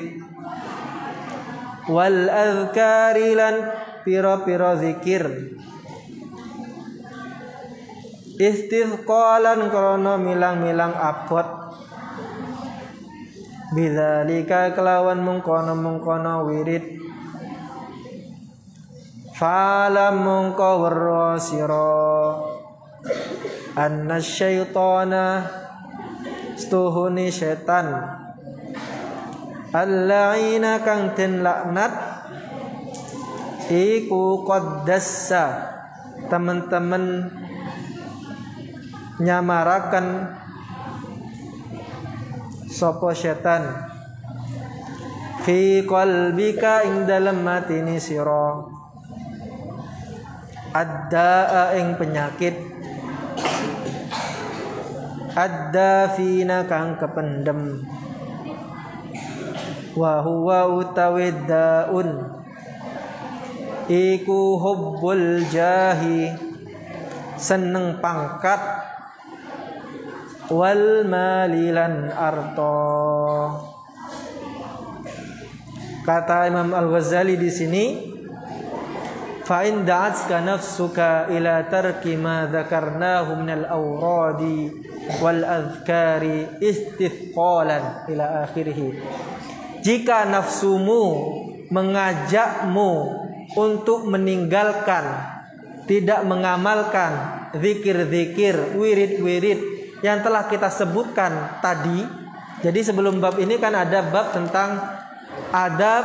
wal azkari lan pira-pira zikir istithqalan krana milang-milang abot bidzalika kelawan mungkono-mungkono wirid fa'lam mungko weruh sira anna syaitana stuhuni setan al-la'ina kang den laknat iku qaddassa teman-teman nyamarakan sapa setan fi qalbika ing dalem matini sira adda'a ing penyakit addafina kang kependem wa huwa utawi daun iku hubbul jahi seneng pangkat wal malilan arto. Kata Imam Al-Ghazali di sini, fa in da'atka nafsuka ila tarki ma dzakarnahu minal awradi wal azkari istithqalan ila akhirih. Jika nafsumu mengajakmu untuk meninggalkan, tidak mengamalkan zikir-zikir, wirid-wirid yang telah kita sebutkan tadi. Jadi sebelum bab ini kan ada bab tentang adab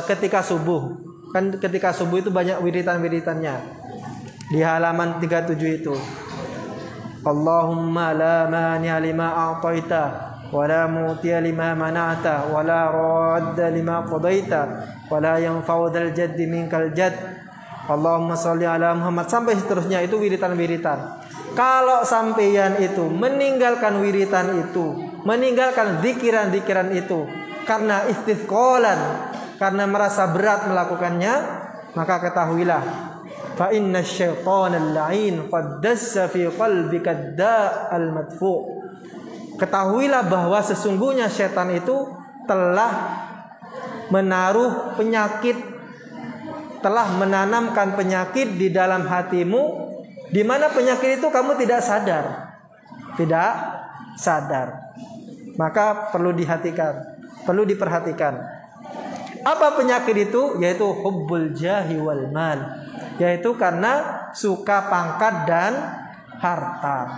ketika subuh. Kan ketika subuh itu banyak wiritan-wiritannya. Di halaman 37 itu. Allahumma la mani'a lima a'taita wa la mu'tiya lima mana'ta wa la radda lima qadaita wa la yanfa'u dzal jaddi minkal jadd. Allahumma shalli ala Muhammad sampai seterusnya itu wiritan-wiritan. Kalau sampeyan itu meninggalkan wiritan itu, meninggalkan zikiran-zikiran itu karena istithqalan, karena merasa berat melakukannya, maka ketahuilah fa inna syaitana al-la'in qad dassa fi qalbika da'al madfu. Ketahuilah bahwa sesungguhnya setan itu telah menaruh penyakit, telah menanamkan penyakit di dalam hatimu, di mana penyakit itu kamu tidak sadar. Tidak sadar. Maka perlu diperhatikan. Apa penyakit itu? Yaitu hubbul jahi wal mal. Yaitu karena suka pangkat dan harta.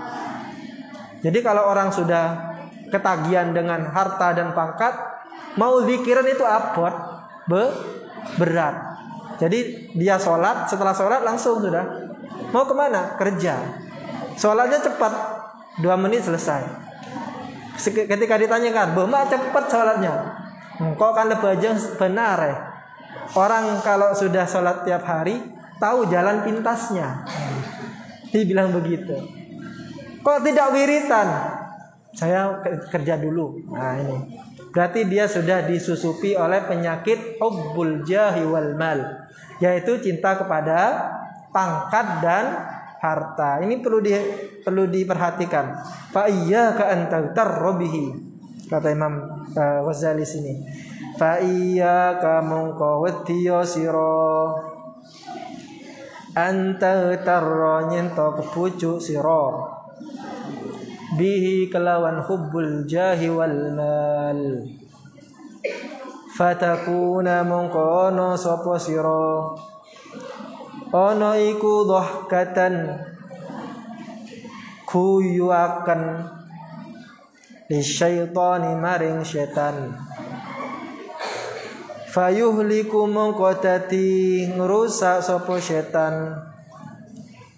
Jadi kalau orang sudah ketagihan dengan harta dan pangkat, mau zikiran itu abot, berat. Jadi dia sholat, setelah sholat langsung sudah. Mau kemana? Kerja. Sholatnya cepat, 2 menit selesai. Ketika ditanyakan, "Bama cepat sholatnya?" Engkau kan lebih aja benar ya. Orang kalau sudah sholat tiap hari tahu jalan pintasnya. Dibilang begitu. Kok tidak wiritan? Saya kerja dulu. Nah ini. Berarti dia sudah disusupi oleh penyakit hubbul jahi wal mal, yaitu cinta kepada pangkat dan harta. Ini perlu diperhatikan. Fa iyyaka an taghtarra bihi. Kata Imam Ghazali sini. Fa iyyaka mongko wedya sira an taghtarra nyento kepucuk sira bihi kelawan hubbul jahi wal mal. Fatakuna mongko ana sapa sira ana iku dhahkatan kuyuaken lisyaitani maring setan. Fayuhliku mongko dadi ngrusak sapa setan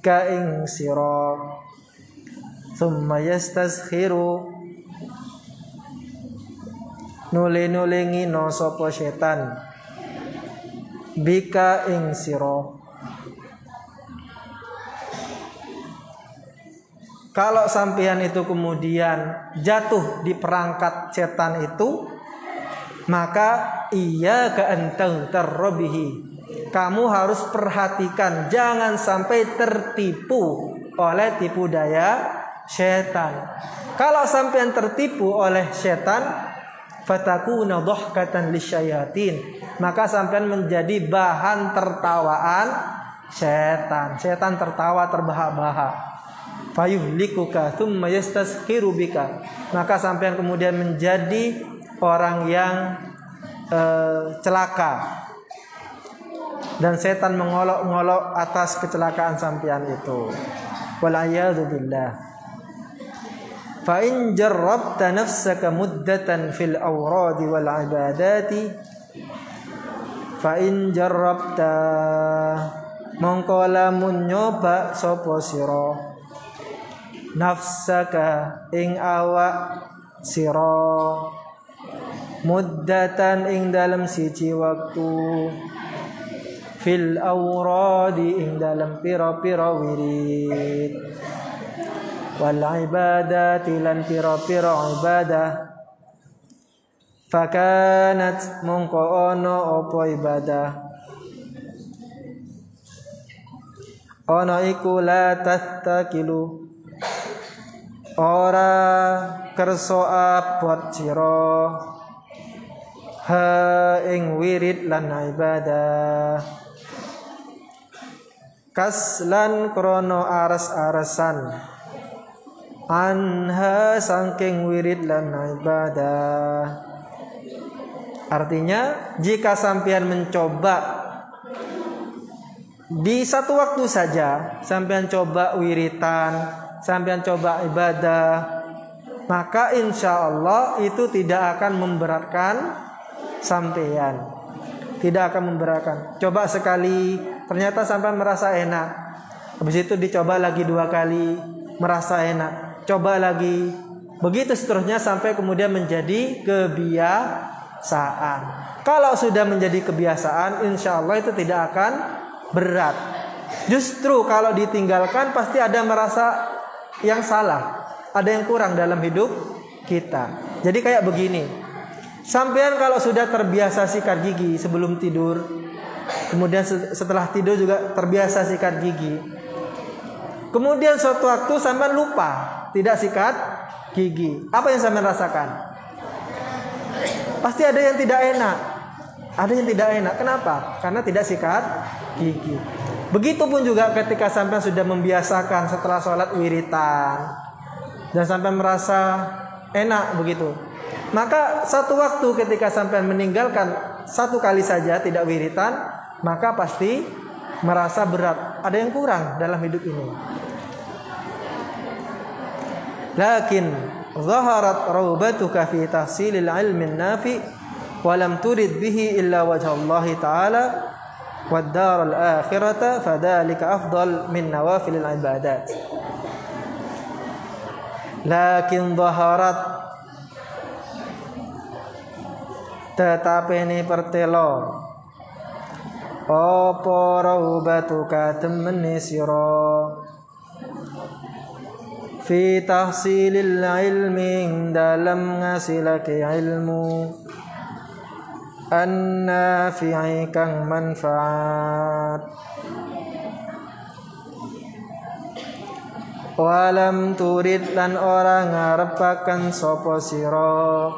ka ing sira. Tsumma yastazkhiru nule-nulengi no sapa setan bika ing sira. Kalau sampean itu kemudian jatuh di perangkat setan itu, maka iya ka antang tarbihi, kamu harus perhatikan, jangan sampai tertipu oleh tipu daya setan. Kalau sampean tertipu oleh setan, fatakuna dhahkatan lisyayatin, maka sampean menjadi bahan tertawaan setan. Setan tertawa terbahak-bahak. Fayuhlikuka thumma yastasqiru bika, maka sampean kemudian menjadi orang yang celaka, dan setan mengolok-ngolok atas kecelakaan sampean itu. Walayadu billah. Fa in jarrabta nafsaka muddatan fil awradi wal ibadati, fa in jarrabta, mongko lamun nyoba sapa sira nafsaka ing awak sira, muddatan ing dalam siji waktu, fil awradi ing dalam pira-pira wirid, wal ibadati lan pira-pira ibadah, fakanat mongko ono apa ibadah, ono iku la tattakilu, ora kerso abot sira, ha ing wirid lan ibadah, kaslan krono ares-aresan, anha saking wirid lan ibadah. Artinya, jika sampean mencoba di satu waktu saja, sampean coba wiritan, sampean coba ibadah, maka insya Allah itu tidak akan memberatkan sampean. Tidak akan memberatkan. Coba sekali, ternyata sampean merasa enak. Habis itu dicoba lagi 2 kali, merasa enak. Coba lagi. Begitu seterusnya sampai kemudian menjadi kebiasaan. Kalau sudah menjadi kebiasaan, insya Allah itu tidak akan berat. Justru kalau ditinggalkan pasti ada merasa yang salah, ada yang kurang dalam hidup kita. Jadi kayak begini, sampean kalau sudah terbiasa sikat gigi sebelum tidur, kemudian setelah tidur juga terbiasa sikat gigi, kemudian suatu waktu sampean lupa tidak sikat gigi, apa yang sampean rasakan? Pasti ada yang tidak enak. Ada yang tidak enak. Kenapa? Karena tidak sikat gigi. Begitupun juga ketika sampai sudah membiasakan setelah sholat wiritan dan sampai merasa enak begitu, maka satu waktu ketika sampai meninggalkan 1 kali saja tidak wiritan, maka pasti merasa berat, ada yang kurang dalam hidup ini. Lakin zaharat raubatuka fi tahsilil ilmin nafi wa lam turid bihi illa wajha Allah ta'ala wad-dar al-akhirata fadzalika afdal min nawafilil ibadat. Lakin zaharat, tetapi ini pertelo, apa raubatuka temeni sira fi tahsilil ilmi dalam ngasilake ilmu, an-nafi'i kang manfaat, walam turid lan ora ngarepaken sapa sira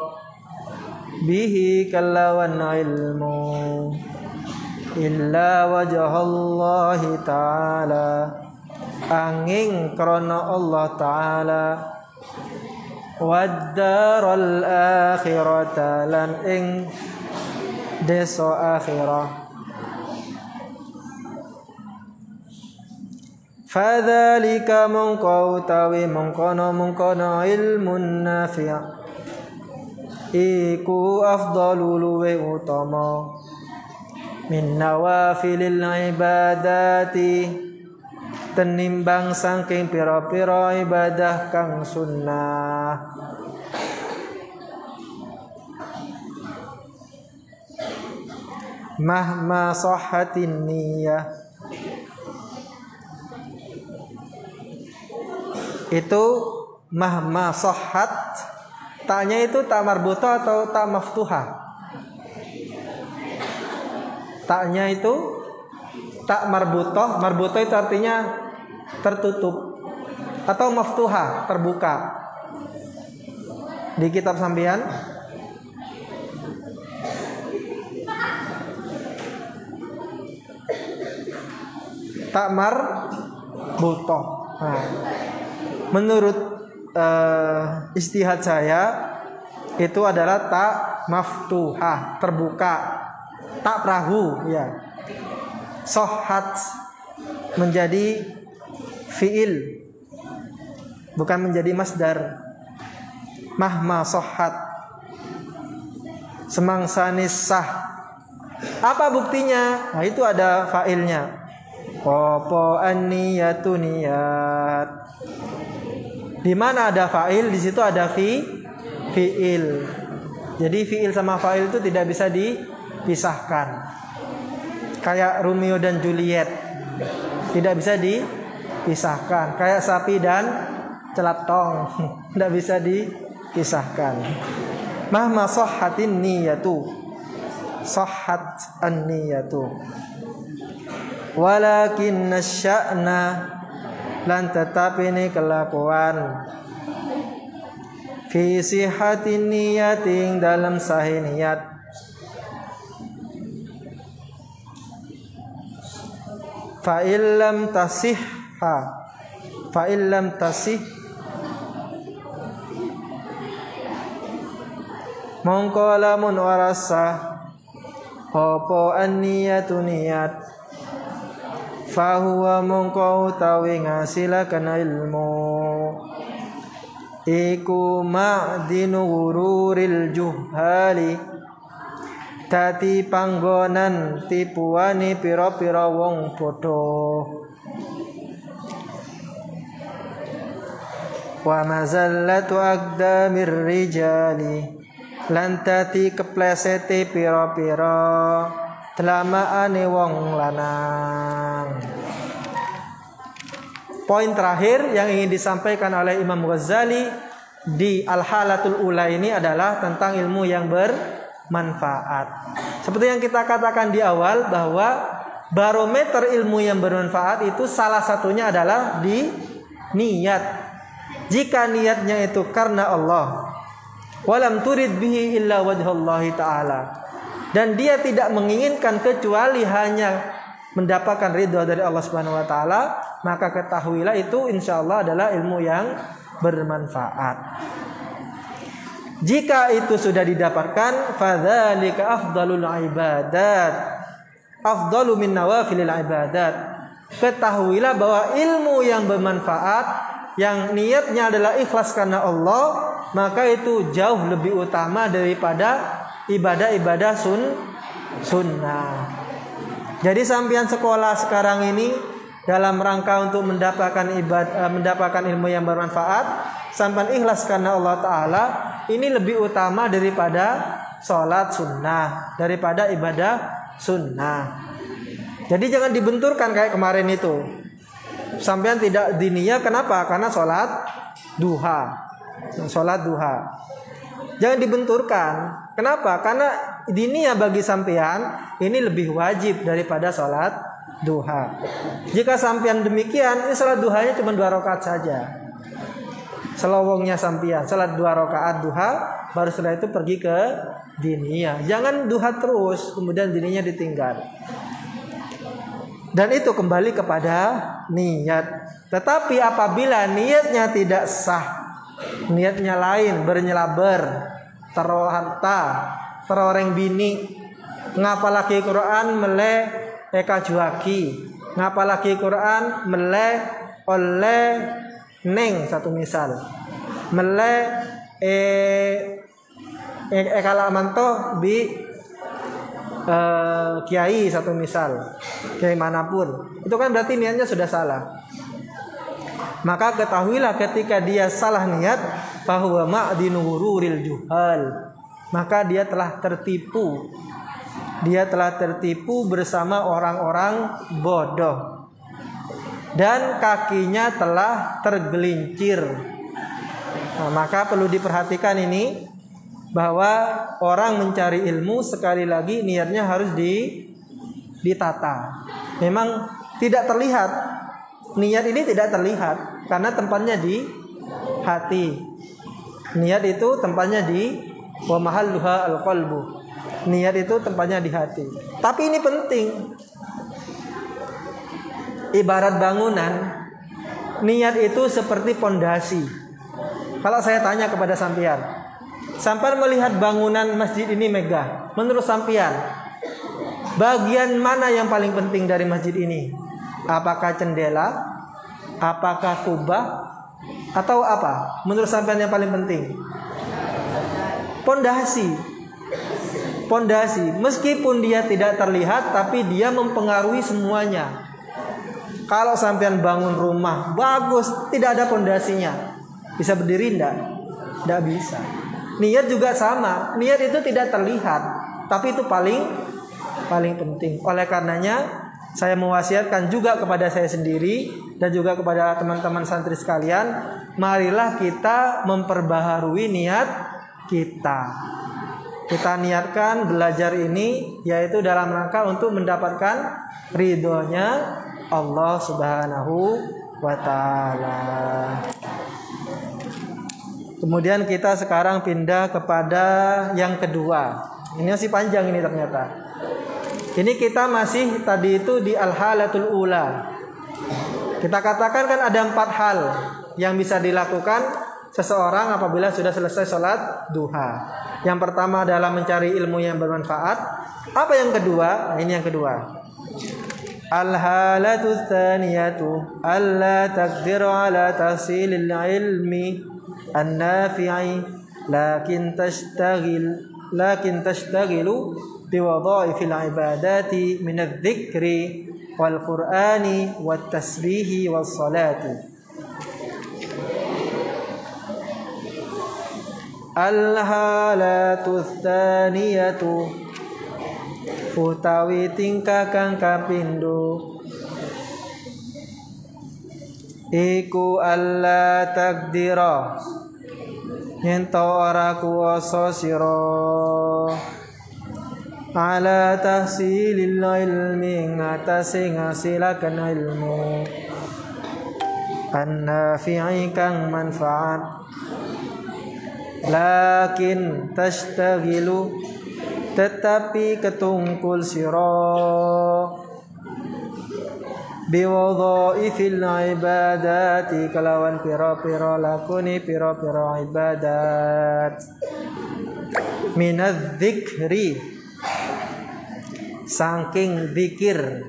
bihi kalawan ilmu illa wajhallahi ta'ala, angin krana Allah Ta'ala, wad-daral akhirata lan ing desa akhirah. Fadzalika mongko utawi mongkono ilmun nafi' iku afdalu luwe utama min nawafilil ibadati tenimbang saking pira-pira ibadah kang sunnah. Mahma sahhatin niyah, itu mahma sahhat, taknya itu tak marbuta atau tak maftuha? Taknya itu Tak marbutoh. Marbutoh itu artinya tertutup atau maftuhah, terbuka. Di kitab sampean tak marbutoh. Nah, menurut istihad saya itu adalah tak maftuhah, terbuka. Tak perahu, ya. Sohat menjadi fiil, bukan menjadi masdar. Mahma sohat, semangsa nisah. Apa buktinya? Nah, itu ada failnya. Opo an-niyatu niyat. Di mana ada fa'il, di situ ada fi'il. Jadi fi'il sama fa'il itu tidak bisa dipisahkan. Kayak Romeo dan Juliet, tidak bisa dipisahkan. Kayak sapi dan celatong, tidak bisa dipisahkan. Mahma sahhatin niyatu, sahhat an-niyatu. Walakin nasya'na, lan tetapi ini kelakuan, fi sihatin niyatin, dalam sahih niat. Fa illam tasihha, fa illam tasih, mongko lamun warasa apa an-niyatu niyat, fa huwa mongko utawi ngasilaken ilmu iku ma'dinu ghururil juhali, dadi panggonan tipuane pira-pira wong bodoh. Wa mazallatu aqdamir rijali, lan dadi keplesete pira-pira telamaane wong lanang. Poin terakhir yang ingin disampaikan oleh Imam Ghazali di Al-Halatul Ula ini adalah tentang ilmu yang bermanfaat. Seperti yang kita katakan di awal, bahwa barometer ilmu yang bermanfaat itu salah satunya adalah di niat. Jika niatnya itu karena Allah, walam turid bihi illa wajhallahi ta'ala, dan dia tidak menginginkan kecuali hanya mendapatkan ridha dari Allah Subhanahu wa taala, maka ketahuilah itu insyaallah adalah ilmu yang bermanfaat. Jika itu sudah didapatkan, fadzalika afdalul ibadat, afdalu min nawafilil ibadat. Ketahuilah bahwa ilmu yang bermanfaat, yang niatnya adalah ikhlas karena Allah, maka itu jauh lebih utama daripada ibadah-ibadah sunnah. Jadi sampean sekolah sekarang ini dalam rangka untuk mendapatkan ilmu yang bermanfaat, sampean ikhlas karena Allah Ta'ala, ini lebih utama daripada sholat sunnah, daripada ibadah sunnah. Jadi jangan dibenturkan kayak kemarin itu. Sampean tidak diniyah, kenapa? Karena sholat duha. Jangan dibenturkan. Kenapa? Karena diniyah bagi sampean ini lebih wajib daripada sholat duha. Jika sampean demikian, ini sholat duhanya cuma 2 rakaat saja. Selowongnya sampean sholat 2 rakaat duha, baru setelah itu pergi ke diniyah. Jangan duha terus kemudian diniyah ditinggal. Dan itu kembali kepada niat. Tetapi apabila niatnya tidak sah, niatnya lain, bernyelaber, taruh harta, teroreng bini, ngapalaki Quran meleh eka juaki, ngapalaki Quran meleh oleh neng, satu misal, meleh kalamanto bi kiai, satu misal, kiai manapun, itu kan berarti niatnya sudah salah. Maka ketahuilah ketika dia salah niat, bahwa ma'dinu ghururil juhal, maka dia telah tertipu. Dia telah tertipu bersama orang-orang bodoh, dan kakinya telah tergelincir. Nah, maka perlu diperhatikan ini, bahwa orang mencari ilmu sekali lagi niatnya harus ditata. Memang tidak terlihat. Niat ini tidak terlihat karena tempatnya di hati. Niat itu tempatnya di wa mahalluha al-qalbu. Niat itu tempatnya di hati. Tapi ini penting. Ibarat bangunan, niat itu seperti pondasi. Kalau saya tanya kepada sampean, sampean melihat bangunan masjid ini megah, menurut sampean, bagian mana yang paling penting dari masjid ini? Apakah jendela? Apakah kubah? Atau apa? Menurut sampean yang paling penting? Pondasi. Pondasi. Meskipun dia tidak terlihat, tapi dia mempengaruhi semuanya. Kalau sampean bangun rumah bagus, tidak ada pondasinya, bisa berdiri enggak? Enggak bisa. Niat juga sama. Niat itu tidak terlihat, tapi itu paling penting. Oleh karenanya saya mewasiatkan juga kepada saya sendiri dan juga kepada teman-teman santri sekalian, marilah kita memperbaharui niat kita. Kita niatkan belajar ini yaitu dalam rangka untuk mendapatkan ridhonya Allah Subhanahu wa ta'ala. Kemudian kita sekarang pindah kepada yang kedua. Ini masih panjang ini ternyata. Ini kita masih tadi itu di al-halatul ula. Kita katakan kan ada 4 hal yang bisa dilakukan seseorang apabila sudah selesai sholat duha. Yang pertama adalah mencari ilmu yang bermanfaat. Apa yang kedua? Nah, ini yang kedua. Al-halatu tsaniyatu alla taqdiru ala tahsilil ilmi an-nafi'i lakin tashtaghilu biwadha'ifil ibadati min adh-dhikri wal qur'ani wat tasbihi was salati. Al-halatu tsaniyatu utawi tingkah kang kapindho iku alla takdira yen to ora kuwasa sira ala tahsilil ilmi ngatasi ngasilaken ilmu an-nafi'i kang manfaat lakin tashtaghilu tetapi ketungkul sira biwadhaifil ibadati kalawan pira-pira lakuni pira-pira ibadat minadz dzikri saking zikir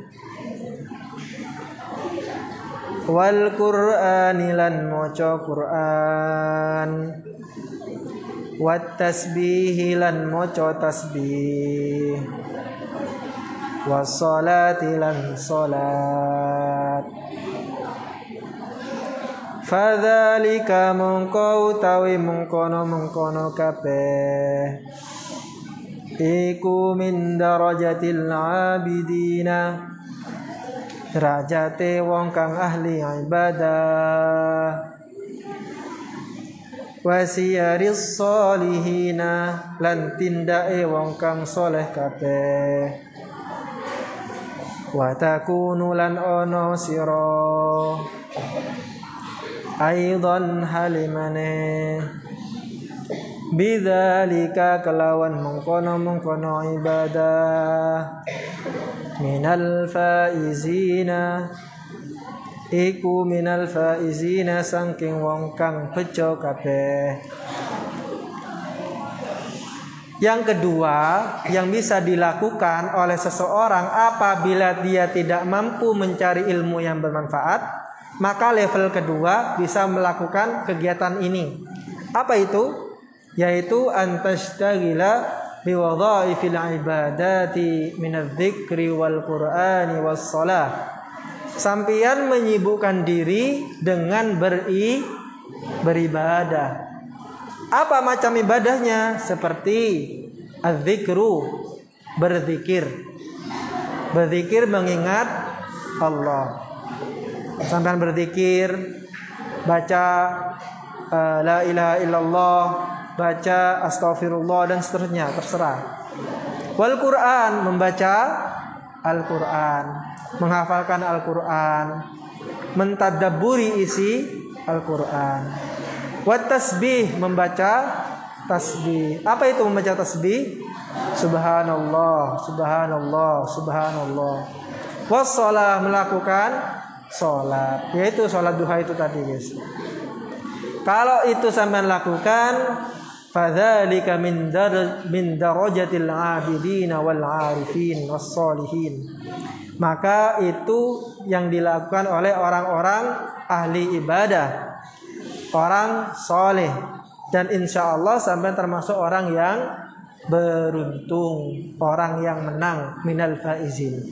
wal qur'ani lan maca Qur'an wat tasbih lan maca tasbih was salati lan salat fadzalika mungko utawi mungkono kabeh iku min darajatil abidina derajate wong kang ahli ibadah wasiyaris solihina lan tindake wong kang soleh kabeh wa takunu lan ono sira aidan halimane bidzalika kelawan mengkono ibadah minal faizina iku minal faizina saking wong kang bejo kabeh. Yang kedua yang bisa dilakukan oleh seseorang apabila dia tidak mampu mencari ilmu yang bermanfaat, maka level kedua bisa melakukan kegiatan ini. Apa itu? Yaitu antashtagila biwadhaifil ibadati minadz dzikri wal qur'ani was shalah. Sampian menyibukkan diri dengan beribadah. Apa macam ibadahnya? Seperti az-zikru, berzikir. Berzikir mengingat Allah. Sampai berzikir, baca la ilaha illallah, baca astaghfirullah dan seterusnya, terserah. Wal Quran, membaca Al-Quran, menghafalkan Al-Quran, mentadabburi isi Al-Quran. Wat tasbih, membaca tasbih. Apa itu membaca tasbih? Subhanallah, subhanallah, subhanallah. Wassalah, melakukan sholat, yaitu sholat duha itu tadi guys. Kalau itu sampai lakukan, fadzalika min darajatil abidin wal arifin was solihin. Maka itu yang dilakukan oleh orang-orang ahli ibadah, orang soleh, dan insya Allah sampai termasuk orang yang beruntung, orang yang menang, minal faizin.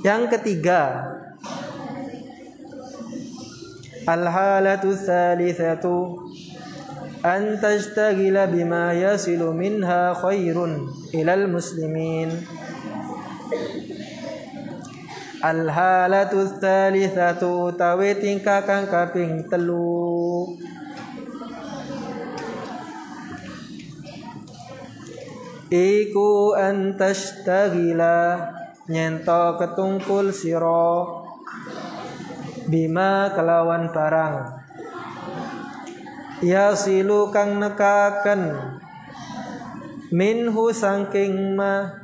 Yang ketiga, al-halatu tsalitsatu an tashtagila bima yasilu minha khairun ilal muslimin. Al-halatu tsalitsatu tawi tingkah kang kaping 3, iku an tashtagila nyento ketungkul sira bima kelawan barang yasilu kang nekaken minhu sangking ma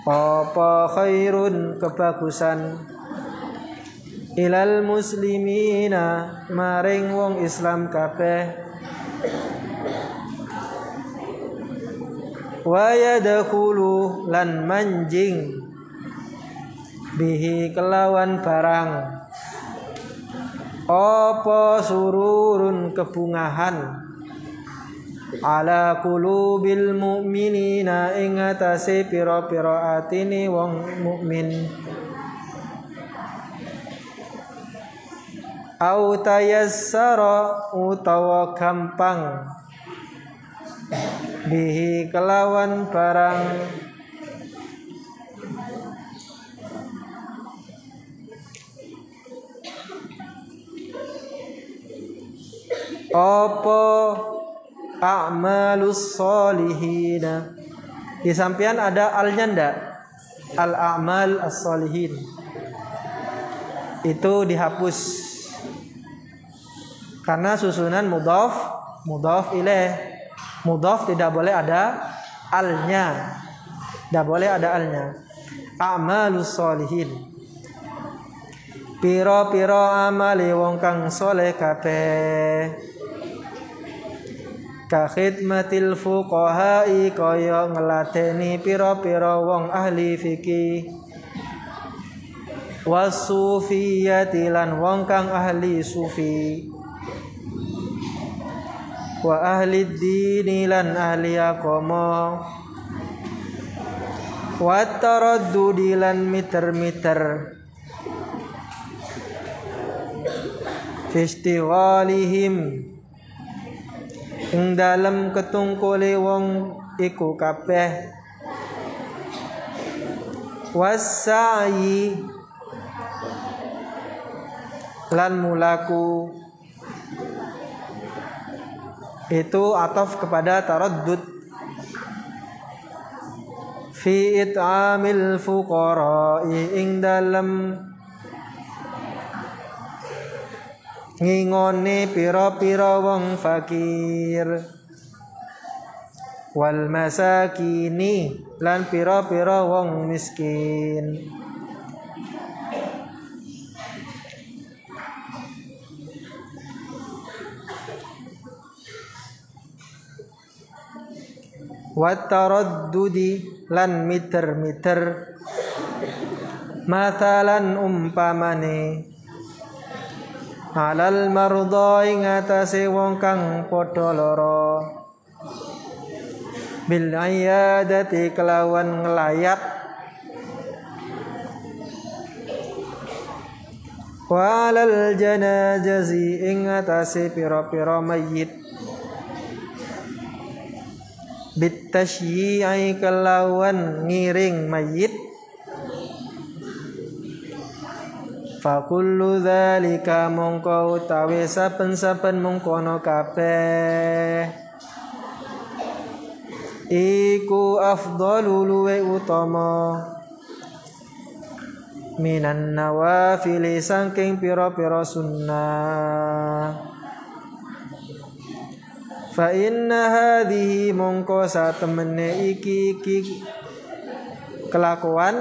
apa khairun kebagusan ilal muslimina maring wong Islam kabeh wa yadkhulu lan manjing bihi kelawan barang apa sururun kebungahan ala qulubil mu'minina ing atase pira-pira atine wong mukmin au tayassara utawa gampang bihi kelawan barang apa a'malus solihina. Di sampean ada alnya ndak? Al-a'mal as-solihin itu dihapus karena susunan mudhaf ilaih. Mudhaf tidak boleh ada alnya, tidak boleh ada alnya. A'malus solihin, piro-piro amali wong kang soleh kabeh. Ka khidmatil fuqaha'i kaya ngeladeni piro-piro wong ahli fikih. Wasufiyati lan wong kang ahli sufi. Wa ahli dini lan ahli agama. Wa taraddudi lan miter-miter fistighalihim ing dalem ketungkule wong iku kabeh. Wasa'i lan mulaku itu ataf kepada taraddud fi it'amil fuqara'i ing dalem ngingone pira-pira wong fakir wal masakini lan pira-pira wong miskin. Wa taraddudi lan miter-miter matalan umpamane alal marudha ing atase wong kang padha lara bil iyadati kelawan ngelayat walal janazazi ing atase pira-pira mayit bitasyi'i kelawan ngiring mayit. Fakullu dzalika mongko utawi saben-saben mongkono kabeh iku afdalu luwe utama minan nawafili saking pira-pira sunnah. Fa inna hadhihi mongko satemene iki kelakuan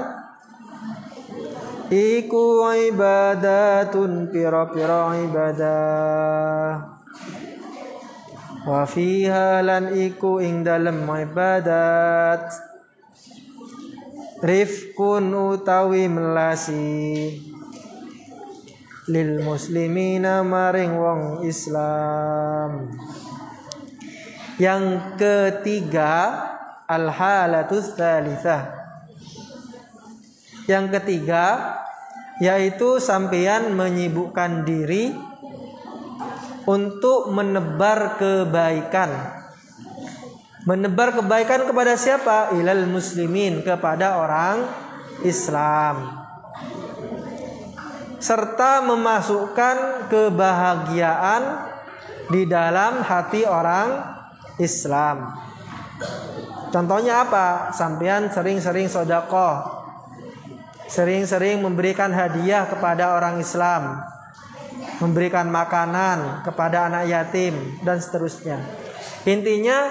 iku ibadatun pira-pira ibadah. Wa fiha lan iku ing dalem ibadat rifkun utawi melasi lil muslimina maring wong Islam. Yang ketiga al-halatus tsalitsah. Yang ketiga yaitu sampeyan menyibukkan diri untuk menebar kebaikan. Menebar kebaikan kepada siapa? Ilal muslimin, kepada orang Islam. Serta memasukkan kebahagiaan di dalam hati orang Islam. Contohnya apa? Sampean sering-sering sedekah, sering-sering memberikan hadiah kepada orang Islam, memberikan makanan kepada anak yatim dan seterusnya. Intinya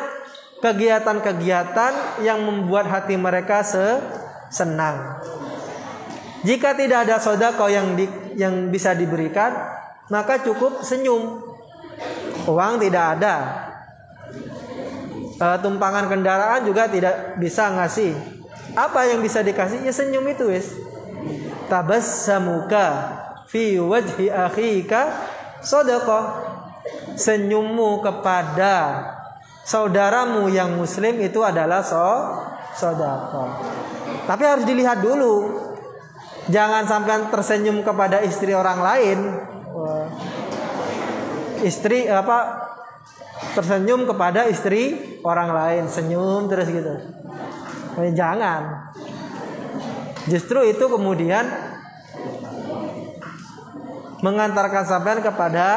kegiatan-kegiatan yang membuat hati mereka senang. Jika tidak ada sedekah yang bisa diberikan, maka cukup senyum. Uang tidak ada, tumpangan kendaraan juga tidak bisa ngasih. Apa yang bisa dikasih? Ya senyum itu wis. Tabassamuka fi wajhi akhika shadaqah. Senyummu kepada saudaramu yang muslim itu adalah sedekah. Tapi harus dilihat dulu. Jangan sampai tersenyum kepada istri orang lain. Tersenyum kepada istri orang lain, senyum terus gitu. Jangan. Justru itu kemudian mengantarkan sampean kepada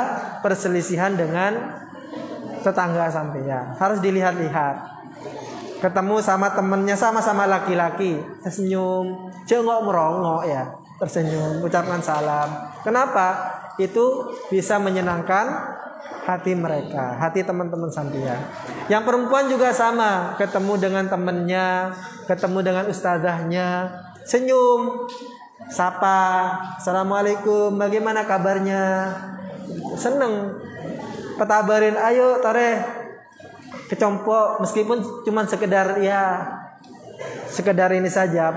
perselisihan dengan tetangga sampean. Harus dilihat-lihat. Ketemu sama temennya sama-sama laki-laki, tersenyum, jengok merongok ya, tersenyum, ucapkan salam. Kenapa? Itu bisa menyenangkan hati mereka, hati teman-teman sampean. Yang perempuan juga sama, ketemu dengan temennya, ketemu dengan ustazahnya, senyum, sapa, assalamualaikum, bagaimana kabarnya, seneng, petabarin, ayo tore kecompok, meskipun cuma sekedar ini saja,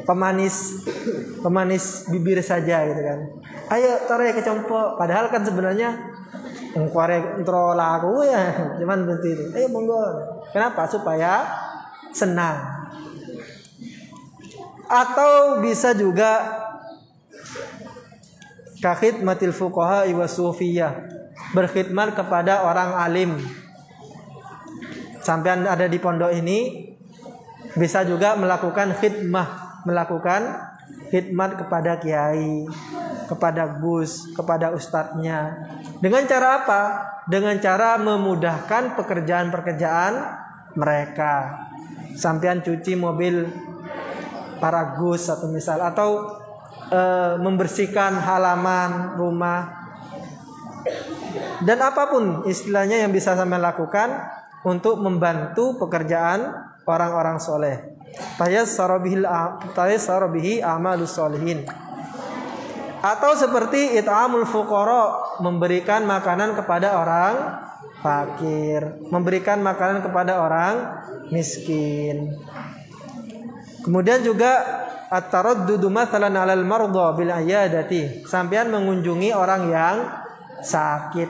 pemanis bibir saja gitu kan. Ayo tore kecompok, padahal kan sebenarnya ngkore entro laku ya, cuman seperti itu. Ayo monggo. Kenapa? Supaya senang. Atau bisa juga khidmatil fuqaha wa sufiyah, berkhidmat kepada orang alim. Sampean ada di pondok ini bisa juga melakukan khidmat kepada kiai, kepada gus, kepada ustadznya. Dengan cara apa? Dengan cara memudahkan pekerjaan-pekerjaan mereka. Sampean cuci mobil para gus atau membersihkan halaman rumah. Dan apapun istilahnya yang bisa sampean lakukan untuk membantu pekerjaan orang-orang soleh. Tayassara bihi amalus solihin. Atau seperti it'amul fuqara, memberikan makanan kepada orang fakir, memberikan makanan kepada orang miskin. Kemudian juga at-taraddudu mathalan 'alal mardha bil iyadati, sampean mengunjungi orang yang sakit.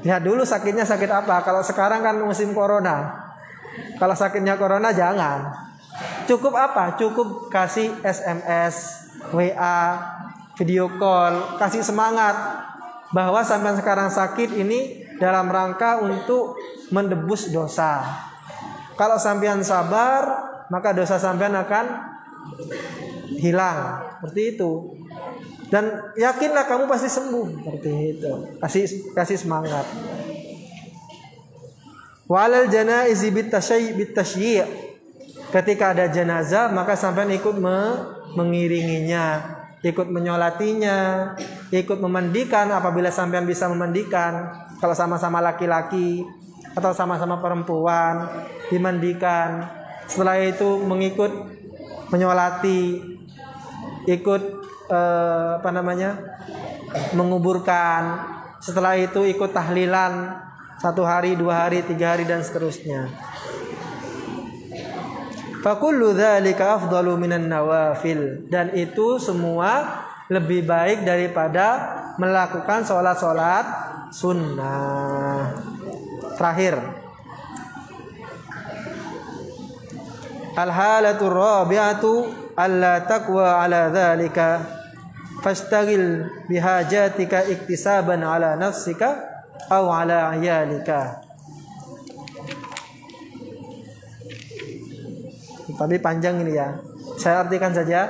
Lihat dulu sakitnya sakit apa. Kalau sekarang kan musim corona. Kalau sakitnya corona jangan. Cukup apa? Cukup kasih SMS, WA, video call, kasih semangat bahwa sampean sekarang sakit ini dalam rangka untuk menebus dosa. Kalau sampean sabar, maka dosa sampean akan hilang. Seperti itu. Dan yakinlah kamu pasti sembuh, seperti itu. Kasih semangat. Walal janaizi bitasyi'. Ketika ada jenazah maka sampean ikut mengiringinya, ikut menyolatinya, ikut memandikan apabila sampean bisa memandikan. Kalau sama-sama laki-laki atau sama-sama perempuan dimandikan. Setelah itu mengikut menyolati, ikut menguburkan. Setelah itu ikut tahlilan 1 hari, 2 hari, 3 hari dan seterusnya. Fakullu dzalika afdalu minan nawafil, dan itu semua lebih baik daripada melakukan sholat-sholat sunnah. Terakhir, al-halatu rabi'atu alla taqwa ala dzalika fastaghil bihajatika iktisaban ala nafsika aw ala ayalika. Tapi panjang ini ya, saya artikan saja.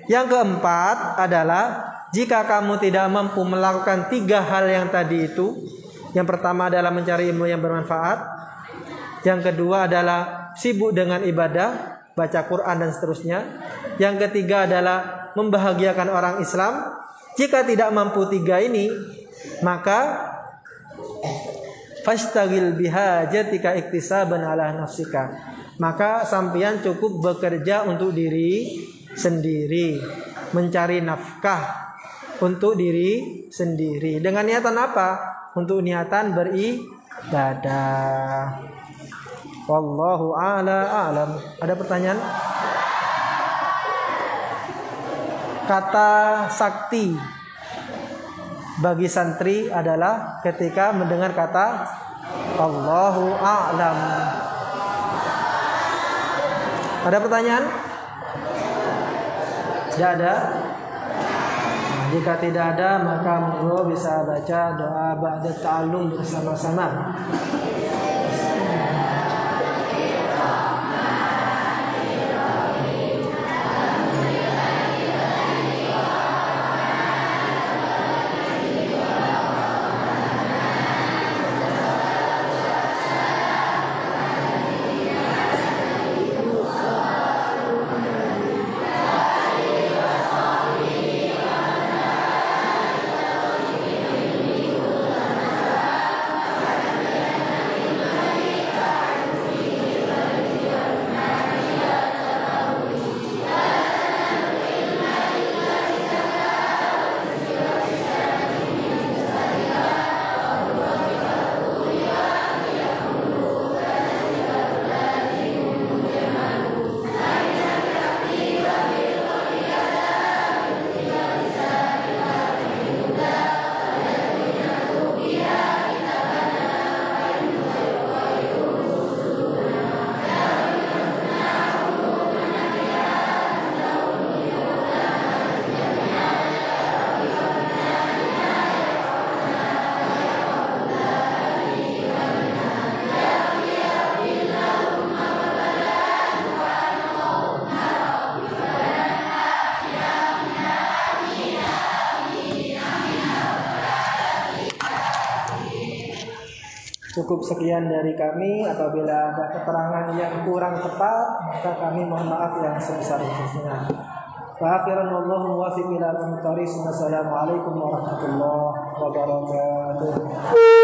Yang keempat adalah jika kamu tidak mampu melakukan 3 hal yang tadi itu. Yang pertama adalah mencari ilmu yang bermanfaat. Yang kedua adalah sibuk dengan ibadah, baca Quran dan seterusnya. Yang ketiga adalah membahagiakan orang Islam. Jika tidak mampu 3 ini, maka fastaghil bihajatika iktisaban ala nafsika. Maka sampeyan cukup bekerja untuk diri sendiri, mencari nafkah untuk diri sendiri. Dengan niatan apa? Untuk niatan beribadah. Wallahu a'lam. Ada pertanyaan? Kata sakti bagi santri adalah ketika mendengar kata Allahu a'lam. Ada pertanyaan? Tidak ada. Jika tidak ada, maka monggo bisa baca doa ba'da ta'allum bersama-sama. Cukup sekian dari kami. Apabila ada keterangan yang kurang tepat, maka kami mohon maaf yang sebesar-besarnya. Wa akhiran wallahu muwaffiq ila aqwamit thoriq. Wassalamualaikum warahmatullahi wabarakatuh.